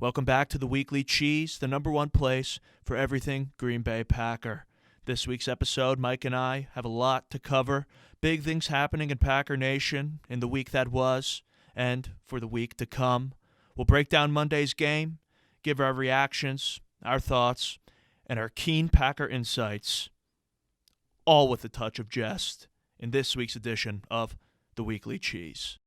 Welcome back to the Weekly Cheese, the number one place for everything Green Bay Packer. This week's episode, Mike and I have a lot to cover. Big things happening in Packer Nation in the week that was and for the week to come. We'll break down Monday's game, give our reactions, our thoughts, and our keen Packer insights, all with a touch of jest in this week's edition of the Weekly Cheese.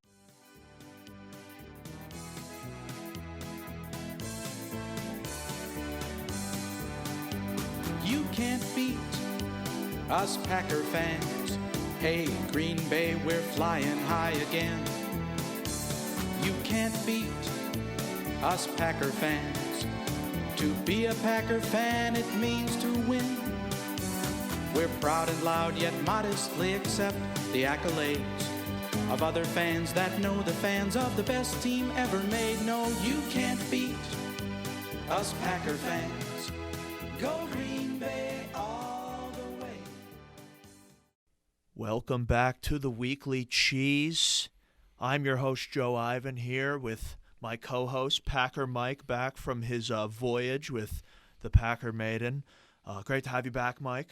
You can't beat us Packer fans. Hey, Green Bay, we're flying high again. You can't beat us Packer fans. To be a Packer fan, it means to win. We're proud and loud, yet modestly accept the accolades of other fans that know the fans of the best team ever made. No, you can't beat us Packer fans. Go Green Bay all the way. Welcome back to the Weekly Cheese. I'm your host, Joe Ivan, here with my co-host, Packer Mike, back from his voyage with the Packer Maiden. Great to have you back, Mike.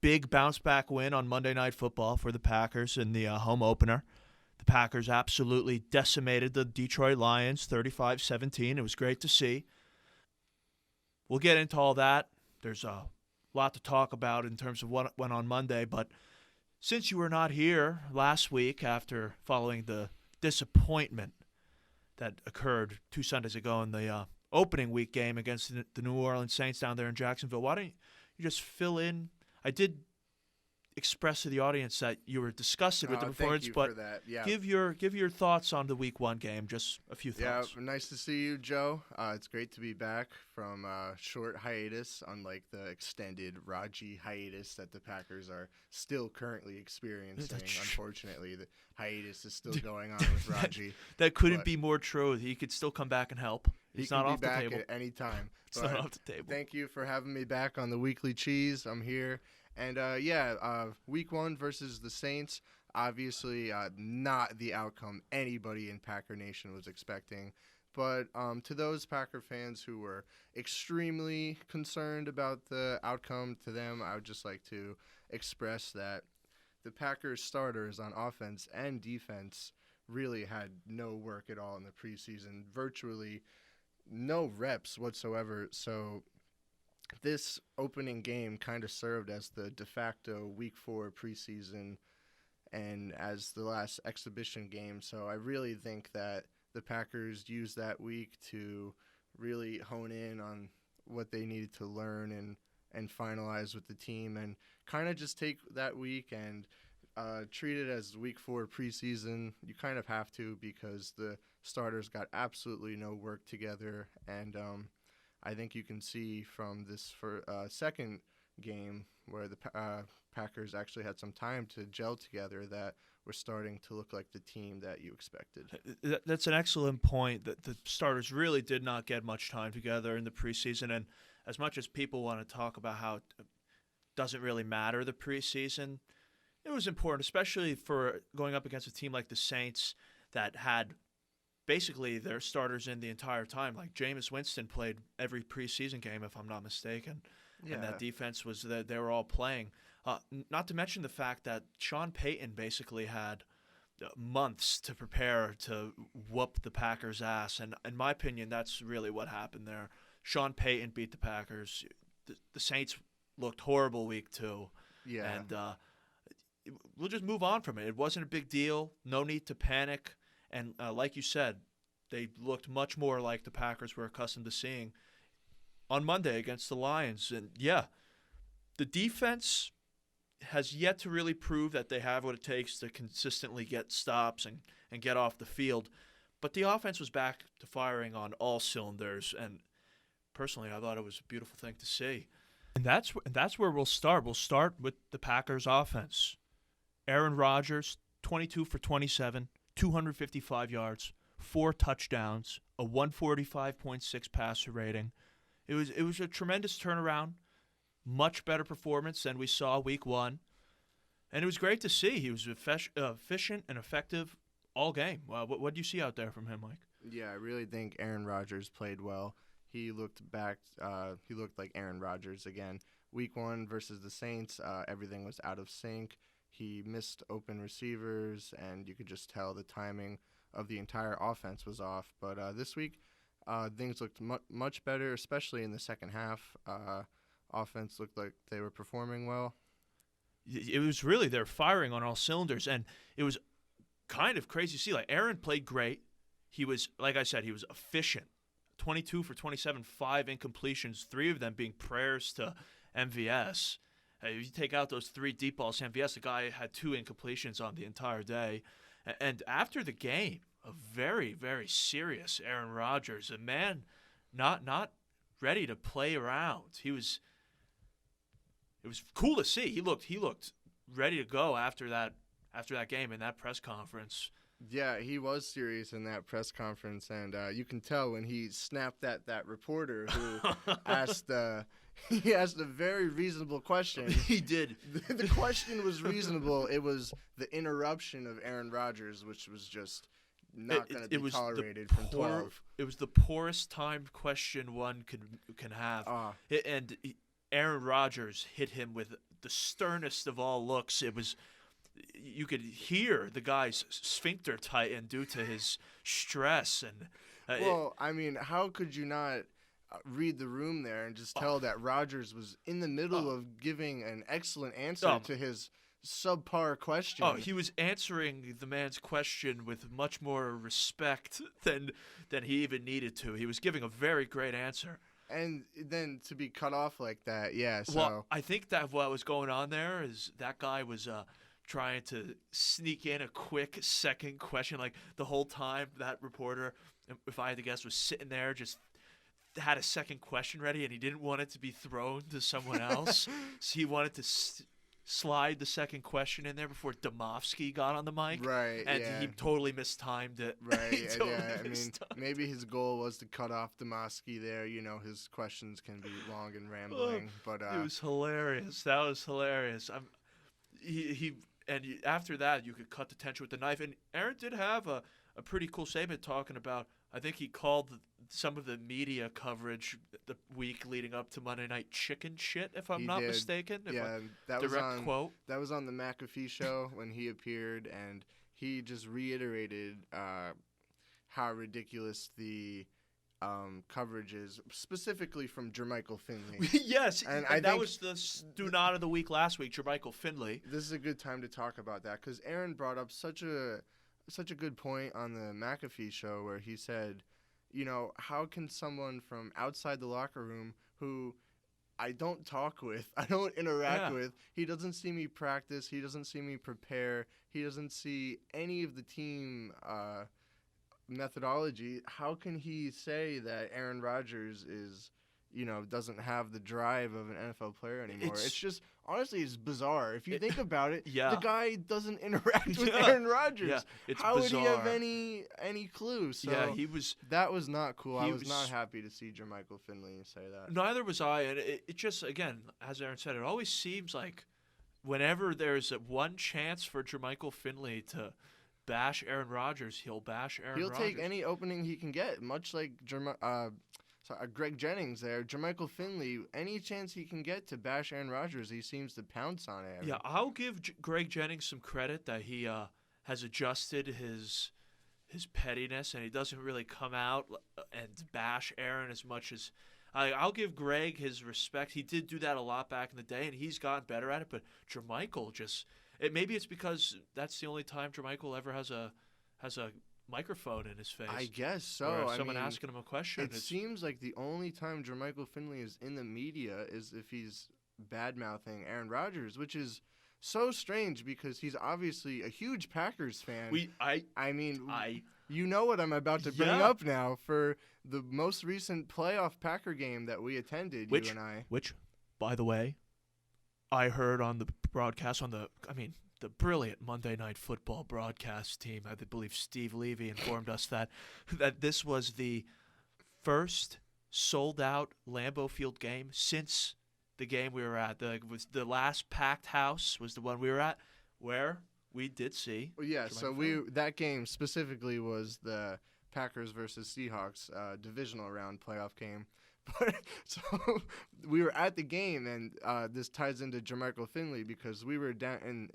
Big bounce-back win on Monday Night Football for the Packers in the home opener. The Packers absolutely decimated the Detroit Lions, 35-17. It was great to see. We'll get into all that. There's a lot to talk about in terms of what went on Monday, but since you were not here last week after following the disappointment that occurred 2 Sundays ago in the opening week game against the New Orleans Saints down there in Jacksonville, why don't you just fill in? I did express to the audience that you were disgusted with the performance, but give your thoughts on the Week 1 game, just a few thoughts. Yeah, nice to see you, Joe. It's great to be back from a short hiatus, unlike the extended Raji hiatus that the Packers are still currently experiencing. Unfortunately, the hiatus is still going on with Raji. that couldn't be more true. He could still come back and help. He's not off the table. He can be back at any time. It's not off the table. Thank you for having me back on the Weekly Cheese. I'm here. And, Week 1 versus the Saints, obviously not the outcome anybody in Packer Nation was expecting. But to those Packer fans who were extremely concerned about the outcome, to them, I would just like to express that the Packers starters on offense and defense really had no work at all in the preseason, virtually no reps whatsoever. So this opening game kind of served as the de facto Week 4 preseason and as the last exhibition game. So I really think that the Packers used that week to really hone in on what they needed to learn and finalize with the team, and kind of just take that week and treat it as Week 4 preseason. You kind of have to, because the starters got absolutely no work together, and I think you can see from this second game where the Packers actually had some time to gel together that we're starting to look like the team that you expected. That's an excellent point, that the starters really did not get much time together in the preseason. And as much as people want to talk about how it doesn't really matter, the preseason, it was important, especially for going up against a team like the Saints that had basically their starters in the entire time. Like Jameis Winston played every preseason game, if I'm not mistaken. Yeah. And that defense was that they were all playing. Not to mention the fact that Sean Payton basically had months to prepare to whoop the Packers' ass. And in my opinion, that's really what happened there. Sean Payton beat the Packers. The Saints looked horrible Week 2. Yeah. And we'll just move on from it. It wasn't a big deal. No need to panic. And like you said, they looked much more like the Packers were accustomed to seeing on Monday against the Lions. And, yeah, the defense has yet to really prove that they have what it takes to consistently get stops and get off the field. But the offense was back to firing on all cylinders. And personally, I thought it was a beautiful thing to see. And that's where we'll start. We'll start with the Packers offense. Aaron Rodgers, 22 for 27. 255 yards, 4 touchdowns, a 145.6 passer rating. It was a tremendous turnaround, much better performance than we saw Week 1, and it was great to see. He was efficient and effective all game. What do you see out there from him, Mike? Yeah, I really think Aaron Rodgers played well. He looked like Aaron Rodgers again. Week 1 versus the Saints, everything was out of sync. He missed open receivers, and you could just tell the timing of the entire offense was off. But this week, things looked much better, especially in the second half. Offense looked like they were performing well. It was really, they're firing on all cylinders, and it was kind of crazy to see. Like, Aaron played great. He was, like I said, he was efficient. 22 for 27, 5 incompletions, 3 of them being prayers to MVS. If you take out those 3 deep balls to MVS, the guy had 2 incompletions on the entire day. And after the game, a very, very serious Aaron Rodgers, a man not ready to play around. It was cool to see. He looked ready to go after that game in that press conference. Yeah, he was serious in that press conference, and you can tell when he snapped at that reporter who asked he asked a very reasonable question. He did. The question was reasonable. It was the interruption of Aaron Rodgers, which was just not going to be tolerated from 12. It was the poorest timed question one can have. And Aaron Rodgers hit him with the sternest of all looks. It was, you could hear the guy's sphincter tighten due to his stress. And I mean, how could you not read the room there and just tell that Rodgers was in the middle of giving an excellent answer to his subpar question? He was answering the man's question with much more respect than he even needed to. He was giving a very great answer. And then to be cut off like that, yeah. So. Well, I think that what was going on there is that guy was trying to sneak in a quick second question. Like, the whole time that reporter, if I had to guess, was sitting there just had a second question ready, and he didn't want it to be thrown to someone else. So he wanted to slide the second question in there before Domofsky got on the mic. Right, and yeah. He totally mistimed it. Right, yeah. I mean, maybe his goal was to cut off Domofsky there. You know, his questions can be long and rambling. But it was hilarious. That was hilarious. After that, you could cut the tension with the knife. And Aaron did have a pretty cool statement talking about, I think he called some of the media coverage the week leading up to Monday Night chicken shit, if I'm not mistaken. That was on the McAfee show when he appeared, and he just reiterated how ridiculous the coverage is, specifically from Jermichael Finley. Yes, and that was the do not of the week last week, Jermichael Finley. This is a good time to talk about that, because Aaron brought up such a good point on the McAfee show where he said, you know, how can someone from outside the locker room who I don't talk with, I don't interact with, he doesn't see me practice, he doesn't see me prepare, he doesn't see any of the team methodology, how can he say that Aaron Rodgers is, you know, doesn't have the drive of an NFL player anymore? It's just, honestly, it's bizarre. If you think about it, the guy doesn't interact with Aaron Rodgers. Yeah, it's How bizarre. would he have any clue? So that was not cool. I was not happy to see Jermichael Finley say that. Neither was I. And it just, again, as Aaron said, it always seems like whenever there's one chance for Jermichael Finley to bash Aaron Rodgers, he'll bash Aaron Rodgers. He'll take any opening he can get, much like Greg Jennings there. Jermichael Finley, any chance he can get to bash Aaron Rodgers, he seems to pounce on it. Yeah, I'll give Greg Jennings some credit that he has adjusted his pettiness, and he doesn't really come out and bash Aaron as much as I'll give Greg his respect. He did do that a lot back in the day, and he's gotten better at it. But Jermichael maybe it's because that's the only time Jermichael ever has a microphone in his face. I guess so. Or someone asking him a question. It seems like the only time Jermichael Finley is in the media is if he's bad-mouthing Aaron Rodgers, which is so strange because he's obviously a huge Packers fan. You know what I'm about to bring up now for the most recent playoff Packer game that we attended, you and I. Which, by the way, I heard on the broadcast the brilliant Monday Night Football broadcast team. I believe Steve Levy informed us that this was the first sold-out Lambeau Field game since the game we were at. The last packed house was the one we were at, where we did see. Well, yeah, so that game specifically was the Packers versus Seahawks divisional round playoff game. But so we were at the game, and this ties into Jermichael Finley because we were down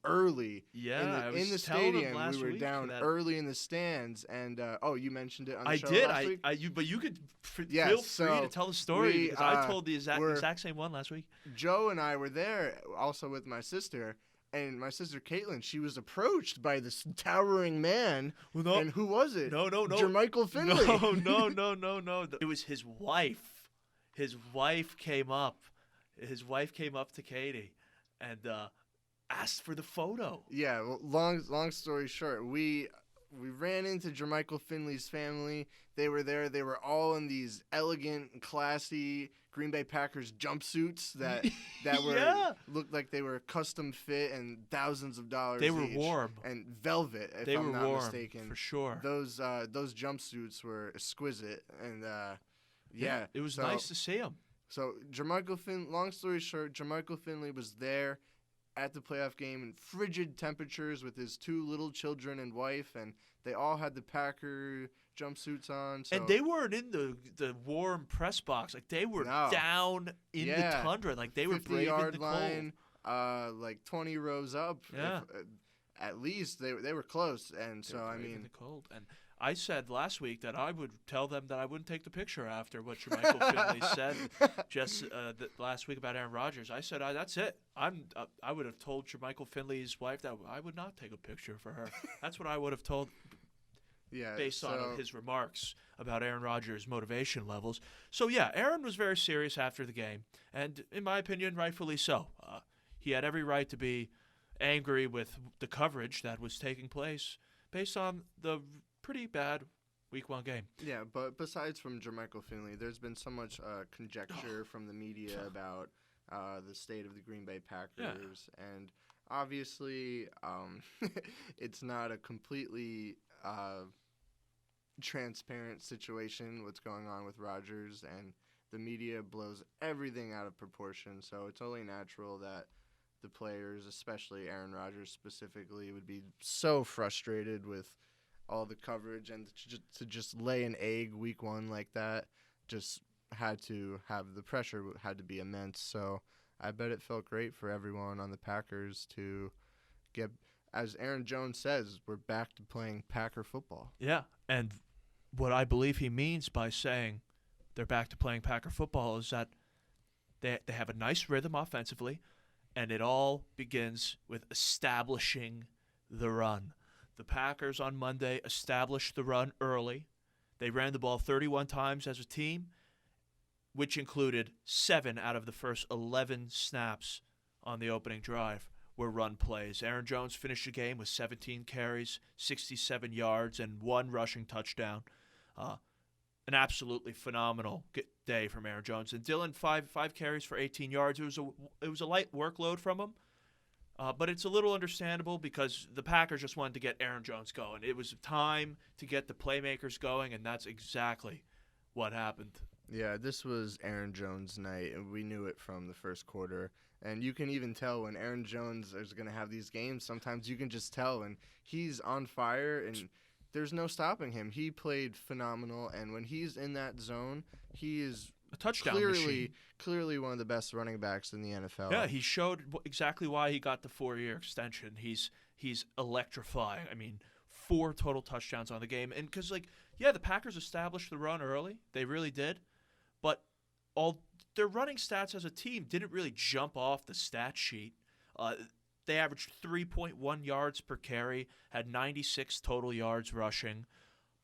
early. Yeah, in the stadium. We were down early in the stands, and you mentioned it on the show last week. But you could feel free to tell the story because I told the exact same one last week. Joe and I were there also with my sister. And my sister Caitlin, she was approached by this towering man. Well, no, and who was it? No. Jermichael Finley. No. It was his wife. His wife came up. His wife came up to Katie and asked for the photo. Yeah. Well, long story short, we ran into Jermichael Finley's family. They were there. They were all in these elegant, classy Green Bay Packers jumpsuits that were looked like they were custom fit and thousands of dollars. They were each. warm And velvet, if I'm not mistaken. For sure. Those jumpsuits were exquisite, and it was nice to see them. So long story short, Jermichael Finley was there at the playoff game in frigid temperatures with his 2 little children and wife, and they all had the Packer jumpsuits on. So. And they weren't in the warm press box. Like, they were down in the tundra. Like, they were braving the line, cold. like 20 rows up. Yeah. At least they were close. And so, I mean. The cold. And I said last week that I would tell them that I wouldn't take the picture after what Jermichael Finley said just last week about Aaron Rodgers. I said, that's it. I would have told Jermichael Finley's wife that I would not take a picture for her. That's what I would have told. Yeah, based on his remarks about Aaron Rodgers' motivation levels. So, yeah, Aaron was very serious after the game, and in my opinion, rightfully so. He had every right to be angry with the coverage that was taking place based on the pretty bad Week 1 game. Yeah, but besides from Jermichael Finley, there's been so much conjecture from the media about the state of the Green Bay Packers, and obviously it's not a completely transparent situation what's going on with Rodgers, and the media blows everything out of proportion, so it's only natural that the players, especially Aaron Rodgers specifically, would be so frustrated with all the coverage, and to just lay an egg Week 1 like that just had to have the pressure had to be immense. So I bet it felt great for everyone on the Packers to get, as Aaron Jones says, we're back to playing Packer football. Yeah, and what I believe he means by saying they're back to playing Packer football is that they have a nice rhythm offensively, and it all begins with establishing the run. The Packers on Monday established the run early. They ran the ball 31 times as a team, which included 7 out of the first 11 snaps on the opening drive were run plays. Aaron Jones finished the game with 17 carries, 67 yards, and 1 rushing touchdown. An absolutely phenomenal day from Aaron Jones. And Dillon, 5 carries for 18 yards. It was a light workload from him, but it's a little understandable because the Packers just wanted to get Aaron Jones going. It was time to get the playmakers going, and that's exactly what happened. Yeah, this was Aaron Jones' night, and we knew it from the first quarter. And you can even tell when Aaron Jones is going to have these games. Sometimes you can just tell, and he's on fire, and there's no stopping him. He played phenomenal, and when he's in that zone, he is a touchdown machine. Clearly one of the best running backs in the NFL. Yeah, he showed exactly why he got the 4-year extension. He's electrifying. I mean, 4 total touchdowns on the game. And because, the Packers established the run early. They really did. But all their running stats as a team didn't really jump off the stat sheet. They averaged 3.1 yards per carry, had 96 total yards rushing.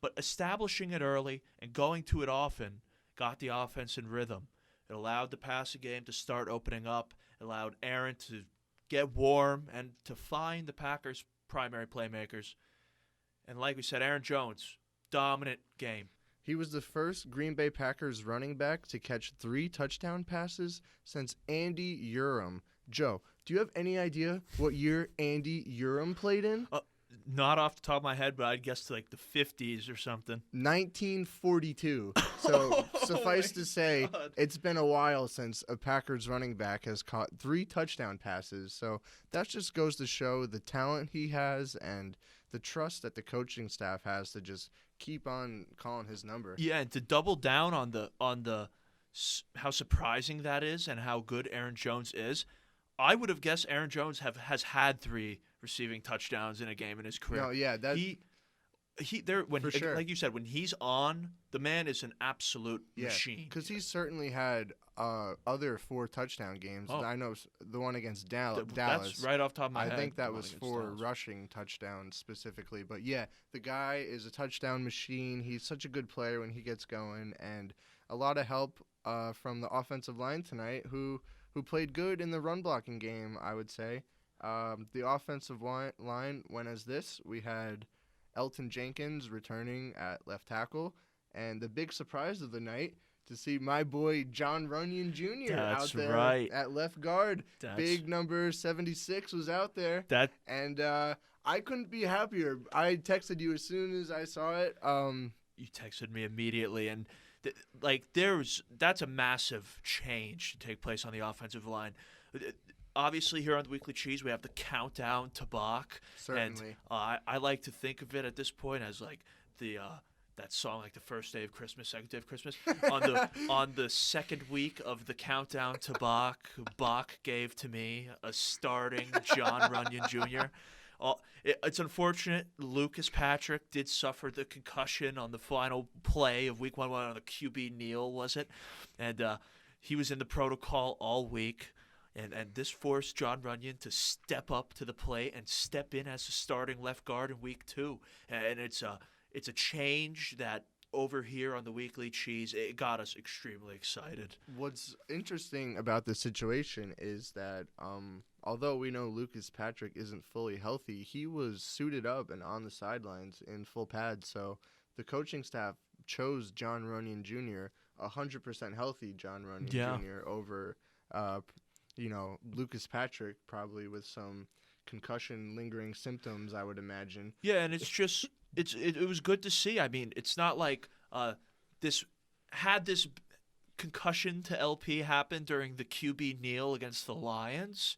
But establishing it early and going to it often got the offense in rhythm. It allowed the passing game to start opening up. It allowed Aaron to get warm and to find the Packers' primary playmakers. And like we said, Aaron Jones, dominant game. He was the first Green Bay Packers running back to catch 3 touchdown passes since Andy Urim. Joe, do you have any idea what year Andy Urim played in? Not off the top of my head, but I'd guess to the 50s or something. 1942. So suffice to say, it's been a while since a Packers running back has caught 3 touchdown passes. So that just goes to show the talent he has and the trust that the coaching staff has to just keep on calling his number. Yeah, and to double down on how surprising that is and how good Aaron Jones is, I would have guessed Aaron Jones has had 3 receiving touchdowns in a game in his career. No, yeah, that for sure. Like you said, when he's on, the man is an absolute machine. Because he's certainly had other 4 touchdown games. Oh. I know the one against Dallas. That's right off the top of my head. I think that the was one against 4 Dallas. rushing touchdowns specifically. But yeah, the guy is a touchdown machine. He's such a good player when he gets going, and a lot of help from the offensive line tonight, who played good in the run blocking game, I would say. The offensive line went as this. We had Elton Jenkins returning at left tackle, and the big surprise of the night to see my boy John Runyon Jr. out there at left guard. Big number 76 was out there, and I couldn't be happier. I texted you as soon as I saw it. You texted me immediately, and that's a massive change to take place on the offensive line. Obviously, here on the Weekly Cheese, we have the countdown to Bach. Certainly. And I like to think of it at this point as like that song, like the first day of Christmas, second day of Christmas. on the second week of the countdown to Bach, Bach gave to me a starting John Runyon Jr. It's unfortunate Lucas Patrick did suffer the concussion on the final play of Week 1 on the QB kneel, was it? And he was in the protocol all week. And this forced John Runyon to step up to the plate and step in as a starting left guard in Week 2. And it's a change that over here on the Weekly Cheese, it got us extremely excited. What's interesting about this situation is that although we know Lucas Patrick isn't fully healthy, he was suited up and on the sidelines in full pads. So the coaching staff chose John Runyon Jr., 100% healthy John Runyon Jr. over Lucas Patrick, probably with some concussion lingering symptoms, I would imagine. Yeah, and it's just it was good to see. I mean, it's not like this concussion to LP happen during the QB kneel against the Lions.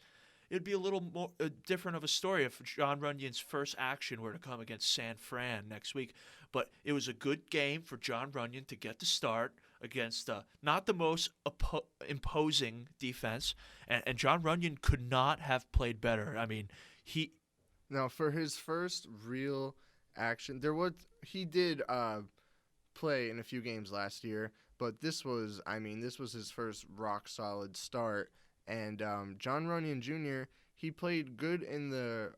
It'd be a little more different of a story if John Runyon's first action were to come against San Fran next week. But it was a good game for John Runyon to get the start against not the most imposing defense, and John Runyon could not have played better. I mean, Now, for his first real action, he did play in a few games last year, but this was his first rock solid start. And John Runyon Jr., he played good in the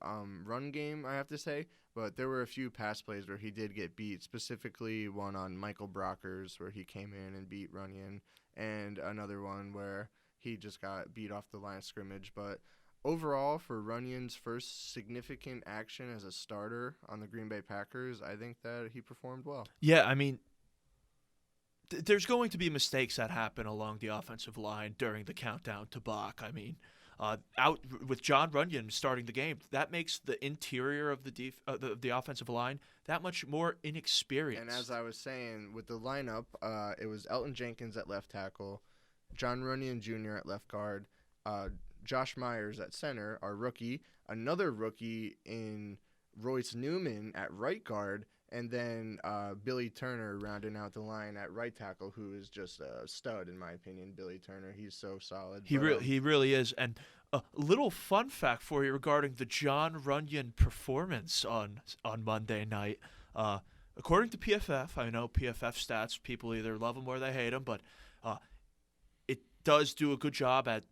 run game, I have to say, but there were a few pass plays where he did get beat, specifically one on Michael Brockers where he came in and beat Runyon, and another one where he just got beat off the line of scrimmage. But overall, for Runyon's first significant action as a starter on the Green Bay Packers, I think that he performed well. Yeah, I mean, there's going to be mistakes that happen along the offensive line during the countdown to Bach. I mean, out with John Runyon starting the game, that makes the interior of the offensive line that much more inexperienced. And as I was saying, with the lineup, it was Elton Jenkins at left tackle, John Runyon Jr. at left guard, Josh Myers at center, our rookie, another rookie in Royce Newman at right guard, and then Billy Turner rounding out the line at right tackle, who is just a stud in my opinion. Billy Turner, he's so solid. He really is. And a little fun fact for you regarding the John Runyon performance on Monday night. According to PFF, I know PFF stats, people either love them or they hate them, but it does do a good job at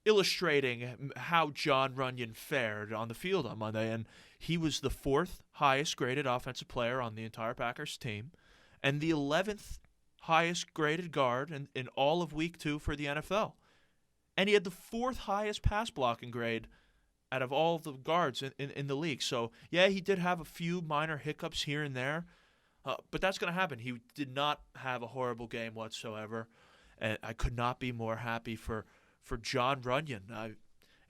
illustrating how John Runyon fared on the field on Monday. And he was the 4th highest graded offensive player on the entire Packers team and the 11th highest graded guard in all of Week 2 for the NFL. And he had the 4th highest pass blocking grade out of all the guards in the league. So, yeah, he did have a few minor hiccups here and there, but that's going to happen. He did not have a horrible game whatsoever, and I could not be more happy for John Runyon.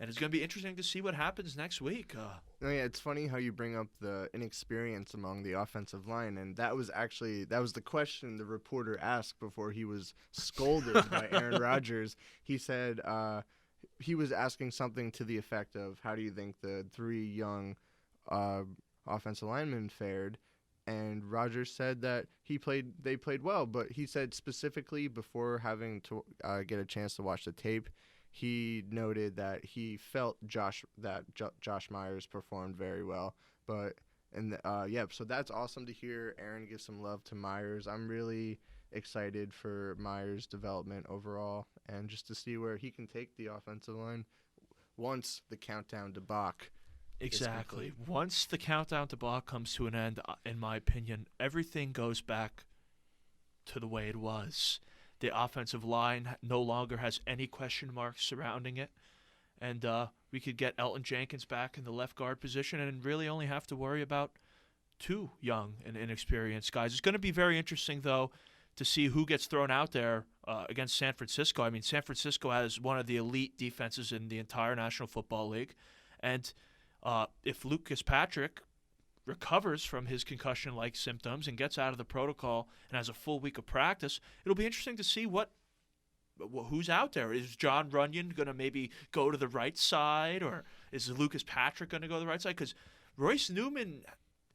And it's going to be interesting to see what happens next week. It's funny how you bring up the inexperience among the offensive line, and that was the question the reporter asked before he was scolded by Aaron Rodgers. He said he was asking something to the effect of, how do you think the 3 young offensive linemen fared. And Rodgers said that they played well, but he said specifically before having to get a chance to watch the tape, he noted that he felt Josh Myers performed very well. But so that's awesome to hear. Aaron give some love to Myers. I'm really excited for Myers' development overall, and just to see where he can take the offensive line once the countdown to Bach. Exactly. Once the countdown to Bach comes to an end, in my opinion, everything goes back to the way it was. The offensive line no longer has any question marks surrounding it. And we could get Elton Jenkins back in the left guard position and really only have to worry about two young and inexperienced guys. It's going to be very interesting, though, to see who gets thrown out there against San Francisco. I mean, San Francisco has one of the elite defenses in the entire National Football League. And if Lucas Patrick recovers from his concussion-like symptoms and gets out of the protocol and has a full week of practice, it'll be interesting to see who's out there. Is John Runyon going to maybe go to the right side, or is Lucas Patrick going to go to the right side? Because Royce Newman,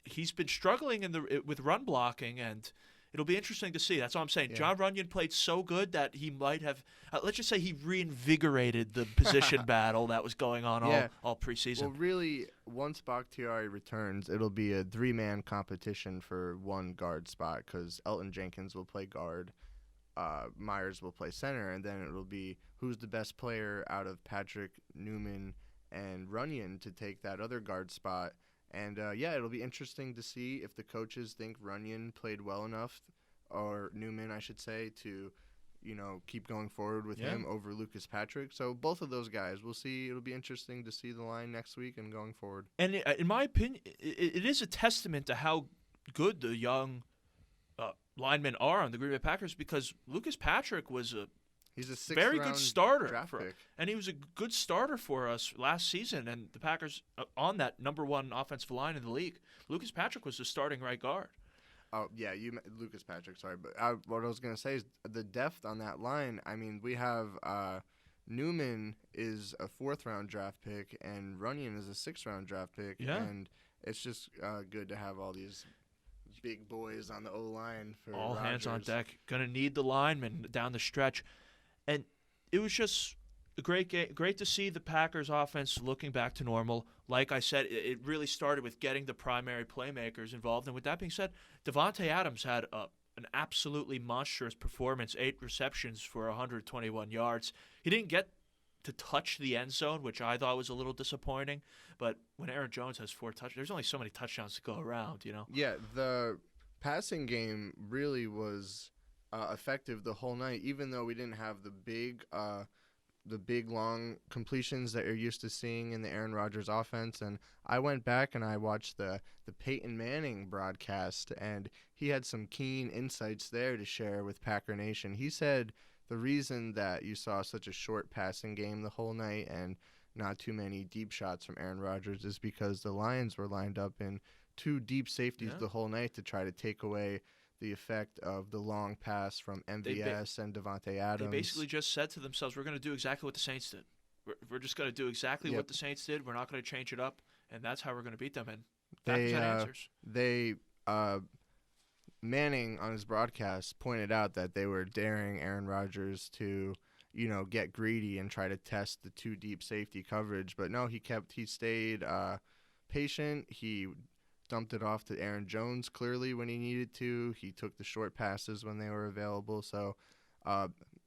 he's been struggling with run blocking, and it'll be interesting to see. That's all I'm saying. Yeah. John Runyon played so good that he might have, let's just say he reinvigorated the position battle that was going on all preseason. Well, really, once Bakhtiari returns, it'll be a three-man competition for one guard spot because Elton Jenkins will play guard, Myers will play center, and then it'll be who's the best player out of Patrick, Newman, and Runyon to take that other guard spot. And, it'll be interesting to see if the coaches think Runyon played well enough, or Newman, I should say, to, keep going forward with him over Lucas Patrick. So both of those guys, we'll see. It'll be interesting to see the line next week and going forward. And in my opinion, it is a testament to how good the young linemen are on the Green Bay Packers, because Lucas Patrick was he's a very good starter draft pick. And he was a good starter for us last season. And the Packers on that number one offensive line in the league, Lucas Patrick was the starting right guard. Oh yeah, Lucas Patrick. Sorry, but what I was gonna say is the depth on that line. I mean, we have Newman is a 4th-round draft pick, and Runyon is a 6th-round draft pick. Yeah. And it's just good to have all these big boys on the O-line for all Rodgers. Hands on deck. Going to need the linemen down the stretch. And it was just a great game. Great to see the Packers offense looking back to normal. Like I said, it really started with getting the primary playmakers involved. And with that being said, Devonte Adams had an absolutely monstrous performance, 8 receptions for 121 yards. He didn't get to touch the end zone, which I thought was a little disappointing. But when Aaron Jones has 4 touchdowns, there's only so many touchdowns to go around, Yeah, the passing game really was effective the whole night, even though we didn't have the big long completions that you're used to seeing in the Aaron Rodgers offense. And I went back and I watched the Peyton Manning broadcast, and he had some keen insights there to share with Packer Nation. He said the reason that you saw such a short passing game the whole night and not too many deep shots from Aaron Rodgers is because the Lions were lined up in 2 deep safeties the whole night to try to take away the effect of the long pass from MVS and Devonte Adams. They basically just said to themselves, we're going to do exactly what the Saints did. We're just going to do exactly what the Saints did. We're not going to change it up, and that's how we're going to beat them. And Packers had answers. Manning on his broadcast pointed out that they were daring Aaron Rodgers to, get greedy and try to test the 2 deep safety coverage. But no, he stayed patient. He dumped it off to Aaron Jones clearly when he needed to. He took the short passes when they were available. So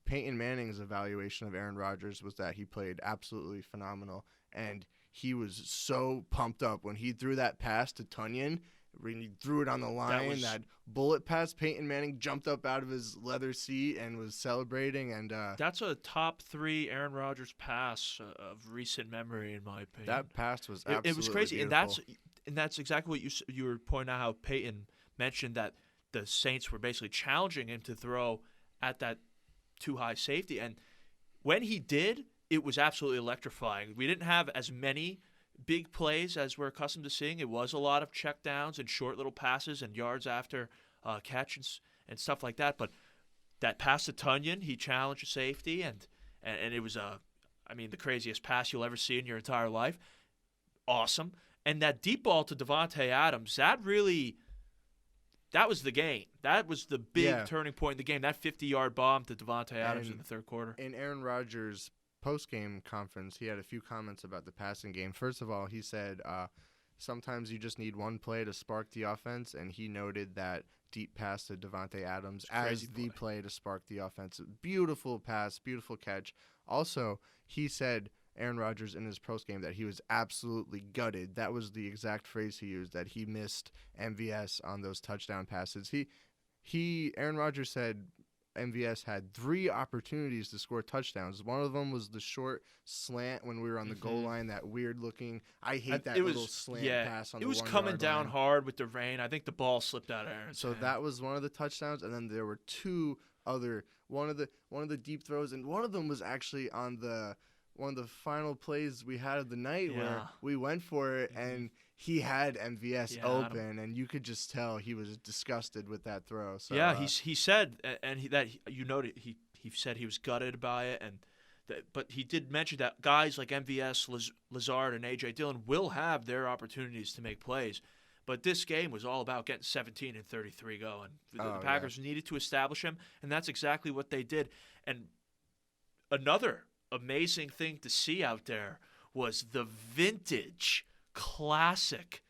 Peyton Manning's evaluation of Aaron Rodgers was that he played absolutely phenomenal. And he was so pumped up when he threw that pass to Tunyon. When he threw it on the line, that bullet pass, Peyton Manning jumped up out of his leather seat and was celebrating. And that's a top 3 Aaron Rodgers pass of recent memory, in my opinion. That pass was absolutely it was crazy, beautiful. and that's exactly what you were pointing out. How Peyton mentioned that the Saints were basically challenging him to throw at that too high safety, and when he did, it was absolutely electrifying. We didn't have as many big plays as we're accustomed to seeing. It was a lot of checkdowns and short little passes and yards after catch and stuff like that. But that pass to Tunyon, he challenged a safety, and it was the craziest pass you'll ever see in your entire life. Awesome. And that deep ball to Devonte Adams, that was the game. That was the big turning point in the game. That 50-yard bomb to Devonte Adams in the third quarter. In Aaron Rodgers' post-game conference, he had a few comments about the passing game. First of all, he said sometimes you just need one play to spark the offense, and he noted that deep pass to Devonte Adams as the play to spark the offense. Beautiful pass, beautiful catch. Also, he said, Aaron Rodgers, in his postgame, that he was absolutely gutted. That was the exact phrase he used, that he missed MVS on those touchdown passes. Aaron Rodgers said MVS had 3 opportunities to score touchdowns. One of them was the short slant when we were on the goal line, that weird-looking – I hate that little slant pass on the 1-yard line. It was coming down hard with the rain. I think the ball slipped out of Aaron's hand. That was one of the touchdowns, and then there were 2 other – one of the deep throws, and one of them was actually on one of the final plays we had of the night where we went for it, and he had MVS open, and you could just tell he was disgusted with that throw. So, he said, and you noted he said he was gutted by it, but he did mention that guys like MVS, Lazard, and A.J. Dillon will have their opportunities to make plays. But this game was all about getting 17 and 33 going. The Packers needed to establish him, and that's exactly what they did. And another amazing thing to see out there was the vintage classic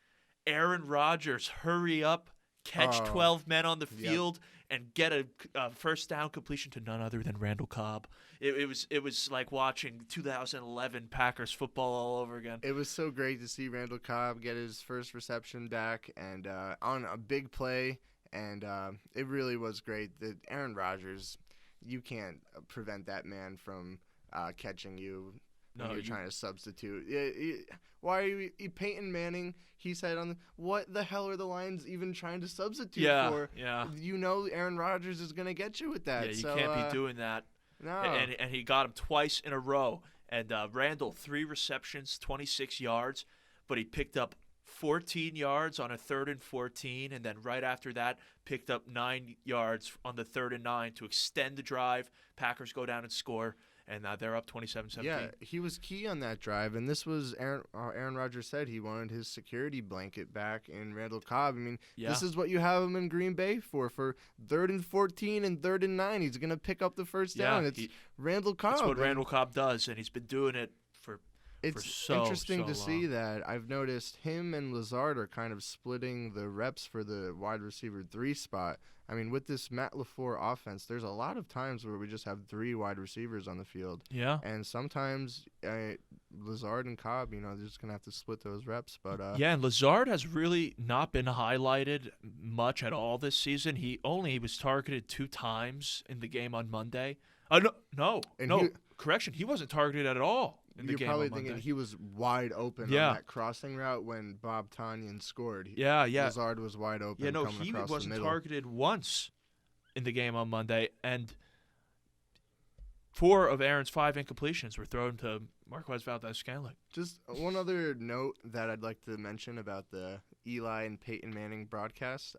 Aaron Rodgers hurry up, catch 12 men on the field, and get a first down completion to none other than Randall Cobb. It was like watching 2011 Packers football all over again. It was so great to see Randall Cobb get his first reception back and on a big play, and it really was great. That Aaron Rodgers, you can't prevent that man from catching you when you're trying to substitute. Why are you Peyton Manning? He said what the hell are the Lions even trying to substitute for? Yeah. You know Aaron Rodgers is going to get you with that. Yeah, you can't be doing that. No. And he got him twice in a row. And Randall, 3 receptions, 26 yards, but he picked up 14 yards on a 3rd and 14, and then right after that picked up 9 yards on the 3rd and 9 to extend the drive. Packers go down and score. And they're up 27-17. Yeah, he was key on that drive, and this was Aaron Rodgers said he wanted his security blanket back in Randall Cobb. I mean, this is what you have him in Green Bay for 3rd and 14 and 3rd and 9. He's going to pick up the first down. It's Randall Cobb. That's what Randall Cobb does, and he's been doing it for interesting to long. see that. I've noticed him and Lazard are kind of splitting the reps for the wide receiver 3 spot. I mean, with this Matt LaFleur offense, there's a lot of times where we just have 3 wide receivers on the field. Yeah. And sometimes Lazard and Cobb, they're just going to have to split those reps. But and Lazard has really not been highlighted much at all this season. He was targeted 2 times in the game on Monday. Correction, he wasn't targeted at all in the game on Monday. You're probably thinking he was wide open on that crossing route when Bob Tonyan scored. Lazard was wide open. He wasn't targeted once in the game on Monday, and 4 of Aaron's 5 incompletions were thrown to Marquez Valdez-Scantling. Just one other note that I'd like to mention about the Eli and Peyton Manning broadcast.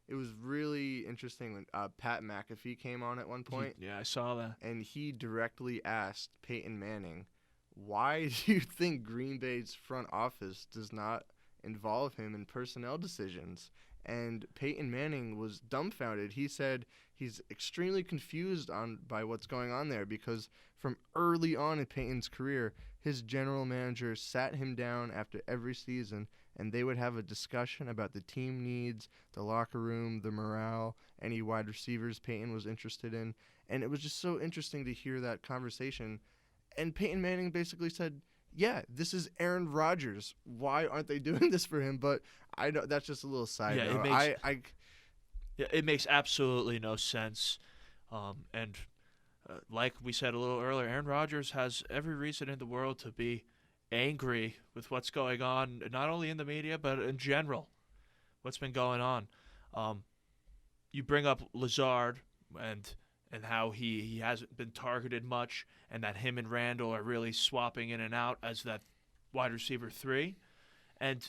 It was really interesting when Pat McAfee came on at one point. Yeah, I saw that. And he directly asked Peyton Manning, why do you think Green Bay's front office does not involve him in personnel decisions? And Peyton Manning was dumbfounded. He said he's extremely confused by what's going on there because from early on in Peyton's career, his general manager sat him down after every season and they would have a discussion about the team needs, the locker room, the morale, any wide receivers Peyton was interested in. And it was just so interesting to hear that conversation. And Peyton Manning basically said, yeah, this is Aaron Rodgers. Why aren't they doing this for him? But I know that's just a little side note. It makes absolutely no sense. Like we said a little earlier, Aaron Rodgers has every reason in the world to be angry with what's going on, not only in the media, but in general, what's been going on. You bring up Lazard and how he hasn't been targeted much, and that him and Randall are really swapping in and out as that wide receiver 3. And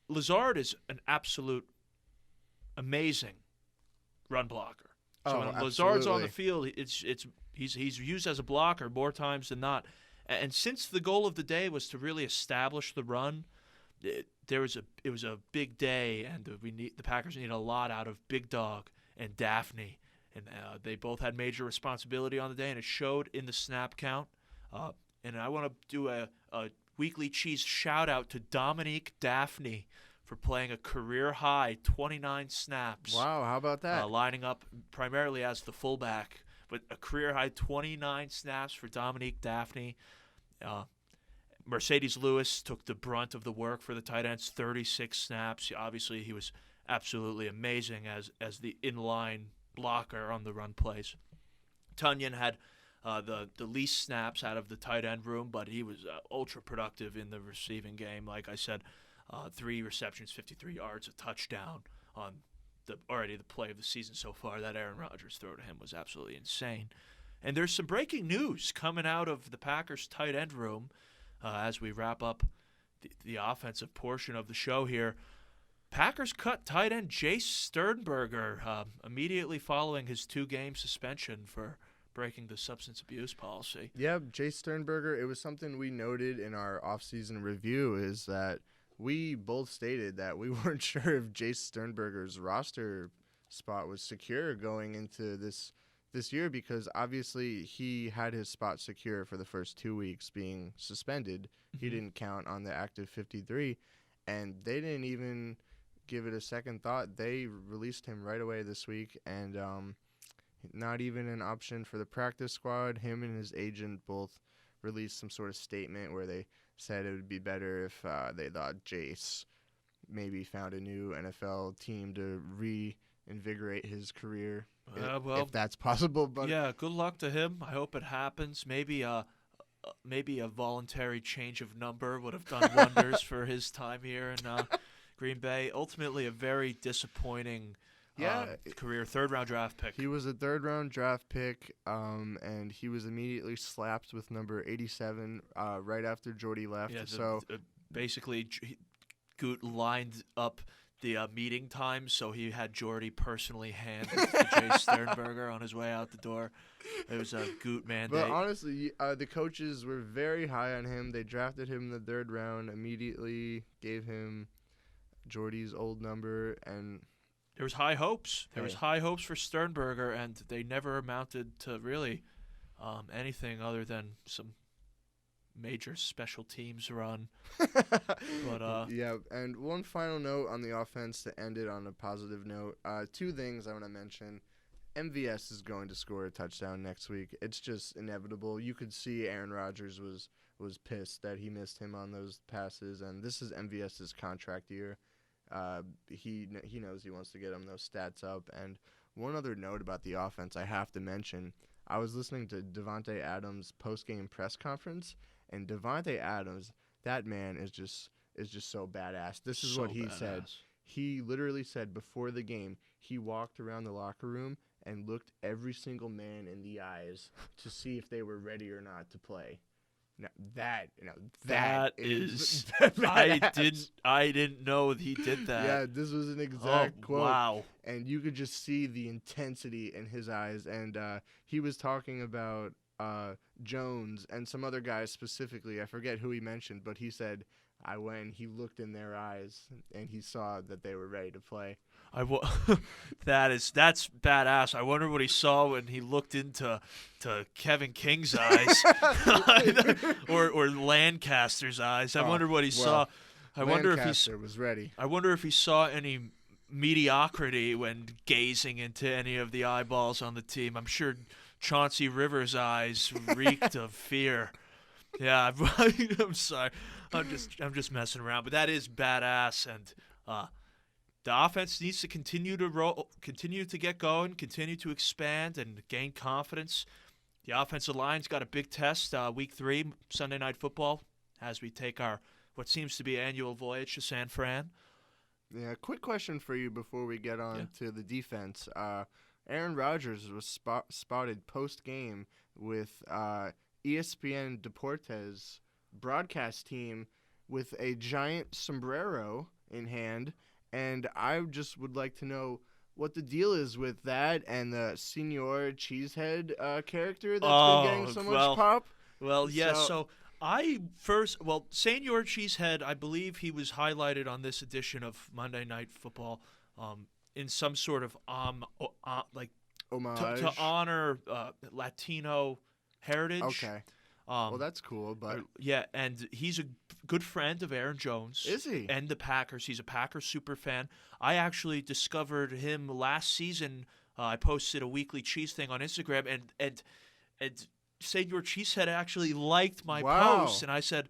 Lazard is an absolute amazing run blocker. So when Lazard's on the field, he's used as a blocker more times than not. And since the goal of the day was to really establish the run, it was a big day, and the Packers need a lot out of Big Dog and Daphne, and they both had major responsibility on the day, and it showed in the snap count. And I want to do a Weekly Cheese shout out to Dominique Daphne for playing a career high 29 snaps. Wow, how about that? Lining up primarily as the fullback, but a career high 29 snaps for Dominique Daphne. Mercedes Lewis took the brunt of the work for the tight ends, 36 snaps. Obviously, he was absolutely amazing as the inline blocker on the run plays. Tunyon had the least snaps out of the tight end room, but he was ultra productive in the receiving game. Like I said, 3 receptions, 53 yards, a touchdown on the play of the season so far. That Aaron Rodgers throw to him was absolutely insane. And there's some breaking news coming out of the Packers tight end room as we wrap up the offensive portion of the show here. Packers cut tight end Jace Sternberger immediately following his 2-game suspension for breaking the substance abuse policy. Yeah, Jace Sternberger, it was something we noted in our offseason review, is that we both stated that we weren't sure if Jace Sternberger's roster spot was secure going into this year, because obviously he had his spot secure for the first 2 weeks being suspended. He didn't count on the active 53, and they didn't even give it a second thought. They released him right away this week, and not even an option for the practice squad. Him and his agent both released some sort of statement where they said it would be better if they thought Jace maybe found a new NFL team to reinvigorate his career, if that's possible. But yeah, good luck to him. I hope it happens. Maybe a voluntary change of number would have done wonders for his time here in Green Bay. Ultimately, a very disappointing career third-round draft pick. He was a third-round draft pick, and he was immediately slapped with number 87 right after Jordy left. Yeah, basically, Goot lined up the meeting time, so he had Jordy personally hand to Jace Sternberger on his way out the door. It was a Goot mandate. But honestly, the coaches were very high on him. They drafted him in the 3rd round, immediately gave him Jordy's old number, and there was high hopes. There was high hopes for Sternberger, and they never amounted to really anything other than some major special teams run. But yeah, and one final note on the offense to end it on a positive note. 2 things I want to mention. MVS is going to score a touchdown next week. It's just inevitable. You could see Aaron Rodgers was pissed that he missed him on those passes, and this is MVS's contract year. He knows he wants to get him those stats up. And one other note about the offense I have to mention, I was listening to Devonte Adams' post-game press conference, and Devonte Adams, that man is just so badass. This is what he said. He literally said before the game, he walked around the locker room and looked every single man in the eyes to see if they were ready or not to play. Now, that is I didn't know he did that. Yeah, this was an exact quote. Wow. And you could just see the intensity in his eyes. And he was talking about Jones and some other guys specifically. I forget who he mentioned, but he said he looked in their eyes and he saw that they were ready to play. That's badass. I wonder what he saw when he looked into Kevin King's eyes, or Lancaster's eyes. I wonder what he saw. Lancaster was ready. I wonder if he saw any mediocrity when gazing into any of the eyeballs on the team. I'm sure Chauncey Rivers' eyes reeked of fear. Yeah, I'm sorry. I'm just messing around, but that is badass, and the offense needs to continue to get going, continue to expand, and gain confidence. The offensive line's got a big test week 3, Sunday Night Football, as we take our what seems to be annual voyage to San Fran. Yeah, quick question for you before we get on to the defense. Aaron Rodgers was spotted post-game with ESPN Deportes broadcast team with a giant sombrero in hand, and I just would like to know what the deal is with that and the Senor Cheesehead character that's been getting so much pop. Well, yeah, so Senior Cheesehead, I believe he was highlighted on this edition of Monday Night Football in some sort of Homage. to honor Latino heritage. Okay. Well, that's cool, but yeah, and he's a good friend of Aaron Jones. Is he? And the Packers. He's a Packers super fan. I actually discovered him last season. I posted a weekly cheese thing on Instagram, and Senor Cheesehead actually liked my post, and I said,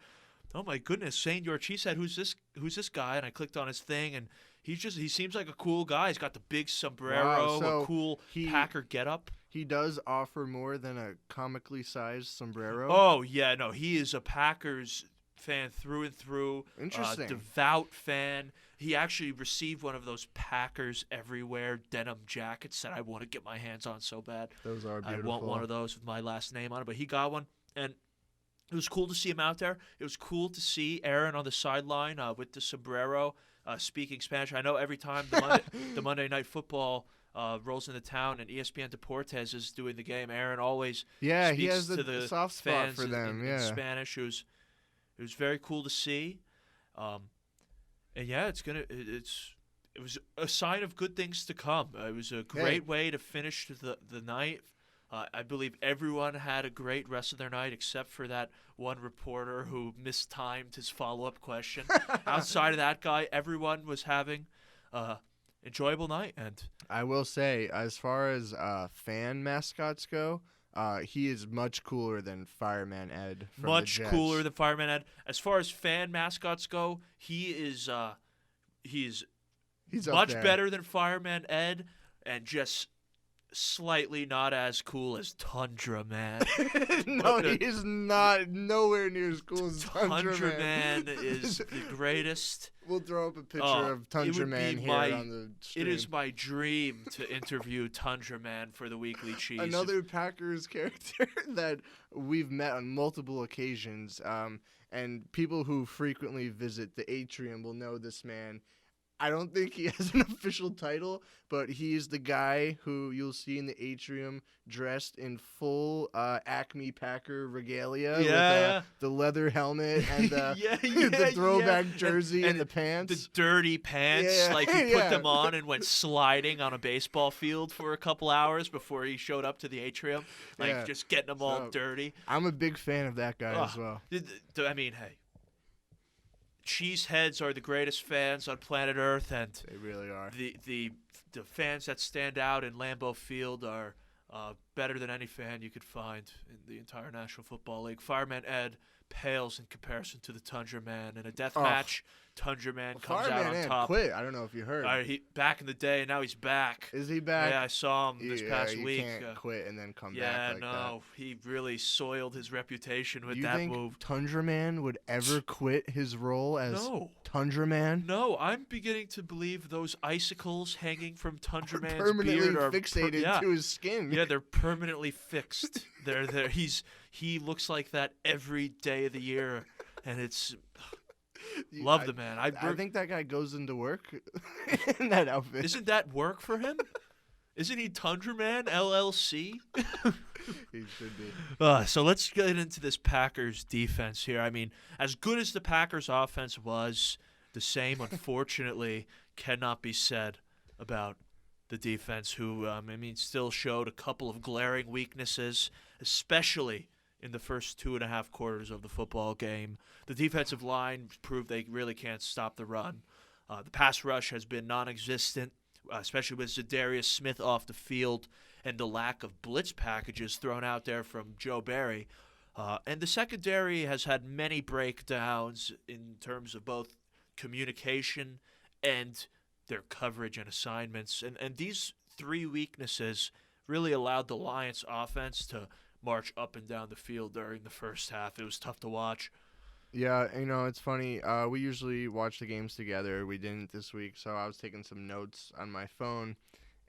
"Oh my goodness, Senor Cheesehead, who's this guy?" And I clicked on his thing, and he seems like a cool guy. He's got the big sombrero, a cool Packer getup. He does offer more than a comically sized sombrero. Oh yeah, no, he is a Packers fan through and through. Interesting. Devout fan. He actually received one of those Packers everywhere denim jackets that I want to get my hands on so bad. Those are beautiful. I want one of those with my last name on it, but he got one, and it was cool to see him out there. It was cool to see Aaron on the sideline with the sombrero, speaking Spanish. I know every time the Monday Night Football rolls into town and ESPN Deportes is doing the game, Aaron always he has speaks to the soft spot fans for them. in Spanish. It was very cool to see, and yeah, it was a sign of good things to come. It was a great way to finish the night. I believe everyone had a great rest of their night except for that one reporter who mistimed his follow-up question. Outside of that guy, everyone was having enjoyable night. And I will say, as far as fan mascots go, he is much cooler than Fireman Ed from the Jets. Much cooler than Fireman Ed. As far as fan mascots go, he's much better than Fireman Ed, and just slightly not as cool as Tundra Man. No, he's not nowhere near as cool as Tundra Man is the greatest. We'll throw up a picture of Tundra Man here on the stream. It is my dream to interview Tundra Man for the Weekly Cheese. Another Packers character that we've met on multiple occasions, and people who frequently visit the atrium will know this man. I don't think he has an official title, but he's the guy who you'll see in the atrium dressed in full Acme Packer regalia with the leather helmet and the throwback jersey and the pants. The dirty pants. Like he put them on and went sliding on a baseball field for a couple hours before he showed up to the atrium. Like just getting them all dirty. I'm a big fan of that guy as well. I mean, hey. Cheeseheads are the greatest fans on planet Earth, and they really are. The fans that stand out in Lambeau Field are better than any fan you could find in the entire National Football League. Fireman Ed pales in comparison to the Tundra Man. In a death match, Tundra Man comes out on top. Quit. I don't know if you heard. Back in the day, now he's back. Is he back? Yeah, I saw him this past week. You can't quit and then come back like that. Yeah, no, he really soiled his reputation with you that think move. Tundra Man would ever quit his role as Tundra Man? No, I'm beginning to believe those icicles hanging from Tundra Man's permanently beard are fixated to his skin. Yeah, they're permanently fixed. They're he looks like that every day of the year, and it's love the man. I think that guy goes into work in that outfit. Isn't that work for him? Isn't he Tundra Man LLC? He should be. So let's get into this Packers defense here. I mean, as good as the Packers offense was, the same, unfortunately, cannot be said about the defense, who, still showed a couple of glaring weaknesses, especially in the first 2.5 quarters of the football game. The defensive line proved they really can't stop the run. The pass rush has been non-existent, especially with Zadarius Smith off the field and the lack of blitz packages thrown out there from Joe Barry. And the secondary has had many breakdowns in terms of both communication and their coverage and assignments. And these three weaknesses really allowed the Lions offense to march up and down the field during the first half. It was tough to watch. Yeah, it's funny. We usually watch the games together. We didn't this week, so I was taking some notes on my phone.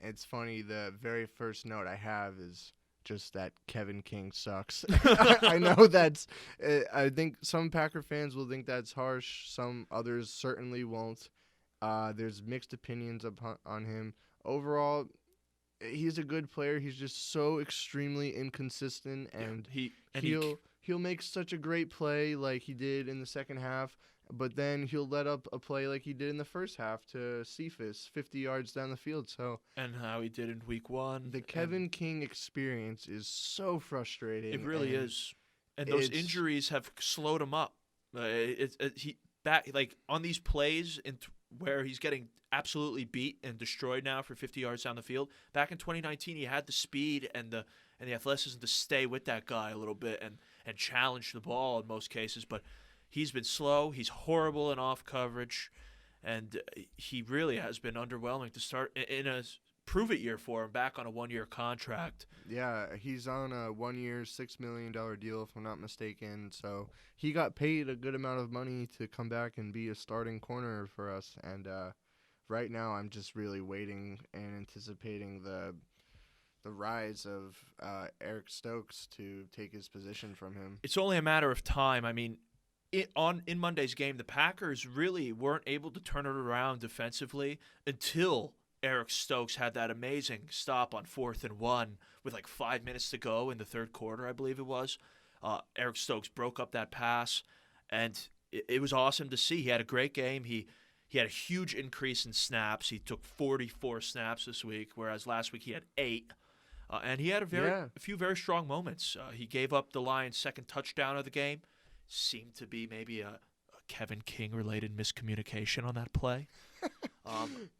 It's funny, the very first note I have is just that Kevin King sucks. I know I think some Packer fans will think that's harsh. Some others certainly won't. There's mixed opinions on him. Overall, he's a good player. He's just so extremely inconsistent, and he'll make such a great play like he did in the second half, but then he'll let up a play like he did in the first half to Cephas 50 yards down the field. So and how he did in week 1. The Kevin King experience is so frustrating. It really is. And those injuries have slowed him up. He back like on these plays where he's getting absolutely beat and destroyed now for 50 yards down the field. Back in 2019, he had the speed and the athleticism to stay with that guy a little bit and challenge the ball in most cases. But he's been slow. He's horrible in off coverage, and he really has been underwhelming to start in a prove-it year for him, back on a 1-year contract. Yeah, he's on a 1-year, $6 million deal, if I'm not mistaken. So he got paid a good amount of money to come back and be a starting corner for us. And right now I'm just really waiting and anticipating the rise of Eric Stokes to take his position from him. It's only a matter of time. I mean, in Monday's game, the Packers really weren't able to turn it around defensively until Eric Stokes had that amazing stop on 4th and 1 with like 5 minutes to go in the third quarter, I believe it was. Eric Stokes broke up that pass, and it was awesome to see. He had a great game. He had a huge increase in snaps. He took 44 snaps this week, whereas last week he had 8. And he had a few very strong moments. He gave up the Lions' second touchdown of the game. Seemed to be maybe a Kevin King-related miscommunication on that play.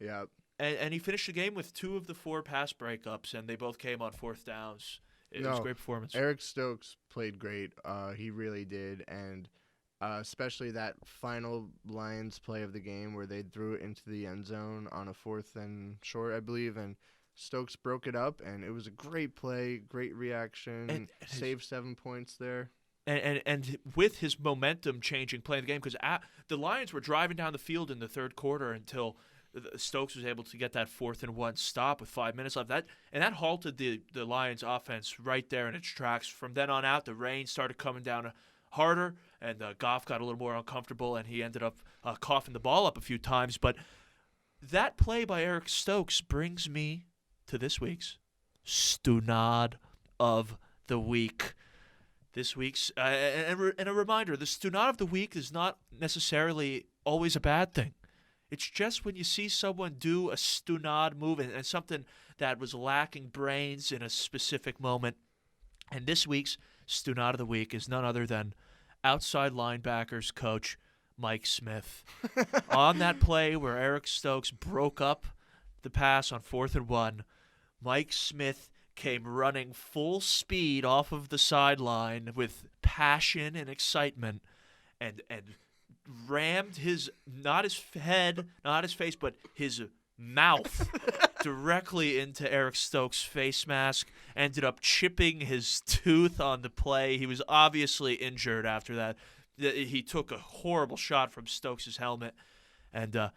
Yeah. And he finished the game with 2 of the 4 pass breakups, and they both came on 4th downs. It was a great performance. Eric Stokes played great. He really did, and especially that final Lions play of the game where they threw it into the end zone on a 4th and short, I believe, and Stokes broke it up, and it was a great play, great reaction, and saved 7 points there. And with his momentum changing play in the game, because the Lions were driving down the field in the third quarter until Stokes was able to get that 4th and 1 stop with 5 minutes left. That halted the Lions' offense right there in its tracks. From then on out, the rain started coming down harder, and Goff got a little more uncomfortable, and he ended up coughing the ball up a few times. But that play by Eric Stokes brings me to this week's Stunad of the Week. This week's and a reminder: the Stunad of the Week is not necessarily always a bad thing. It's just when you see someone do a stunad move and something that was lacking brains in a specific moment. And this week's Stunad of the Week is none other than outside linebackers coach Mike Smith. On that play where Eric Stokes broke up the pass on 4th and 1, Mike Smith came running full speed off of the sideline with passion and excitement and rammed his, not his head, not his face, but his mouth directly into Eric Stokes' face mask, ended up chipping his tooth on the play. He was obviously injured after that. He took a horrible shot from Stokes' helmet, and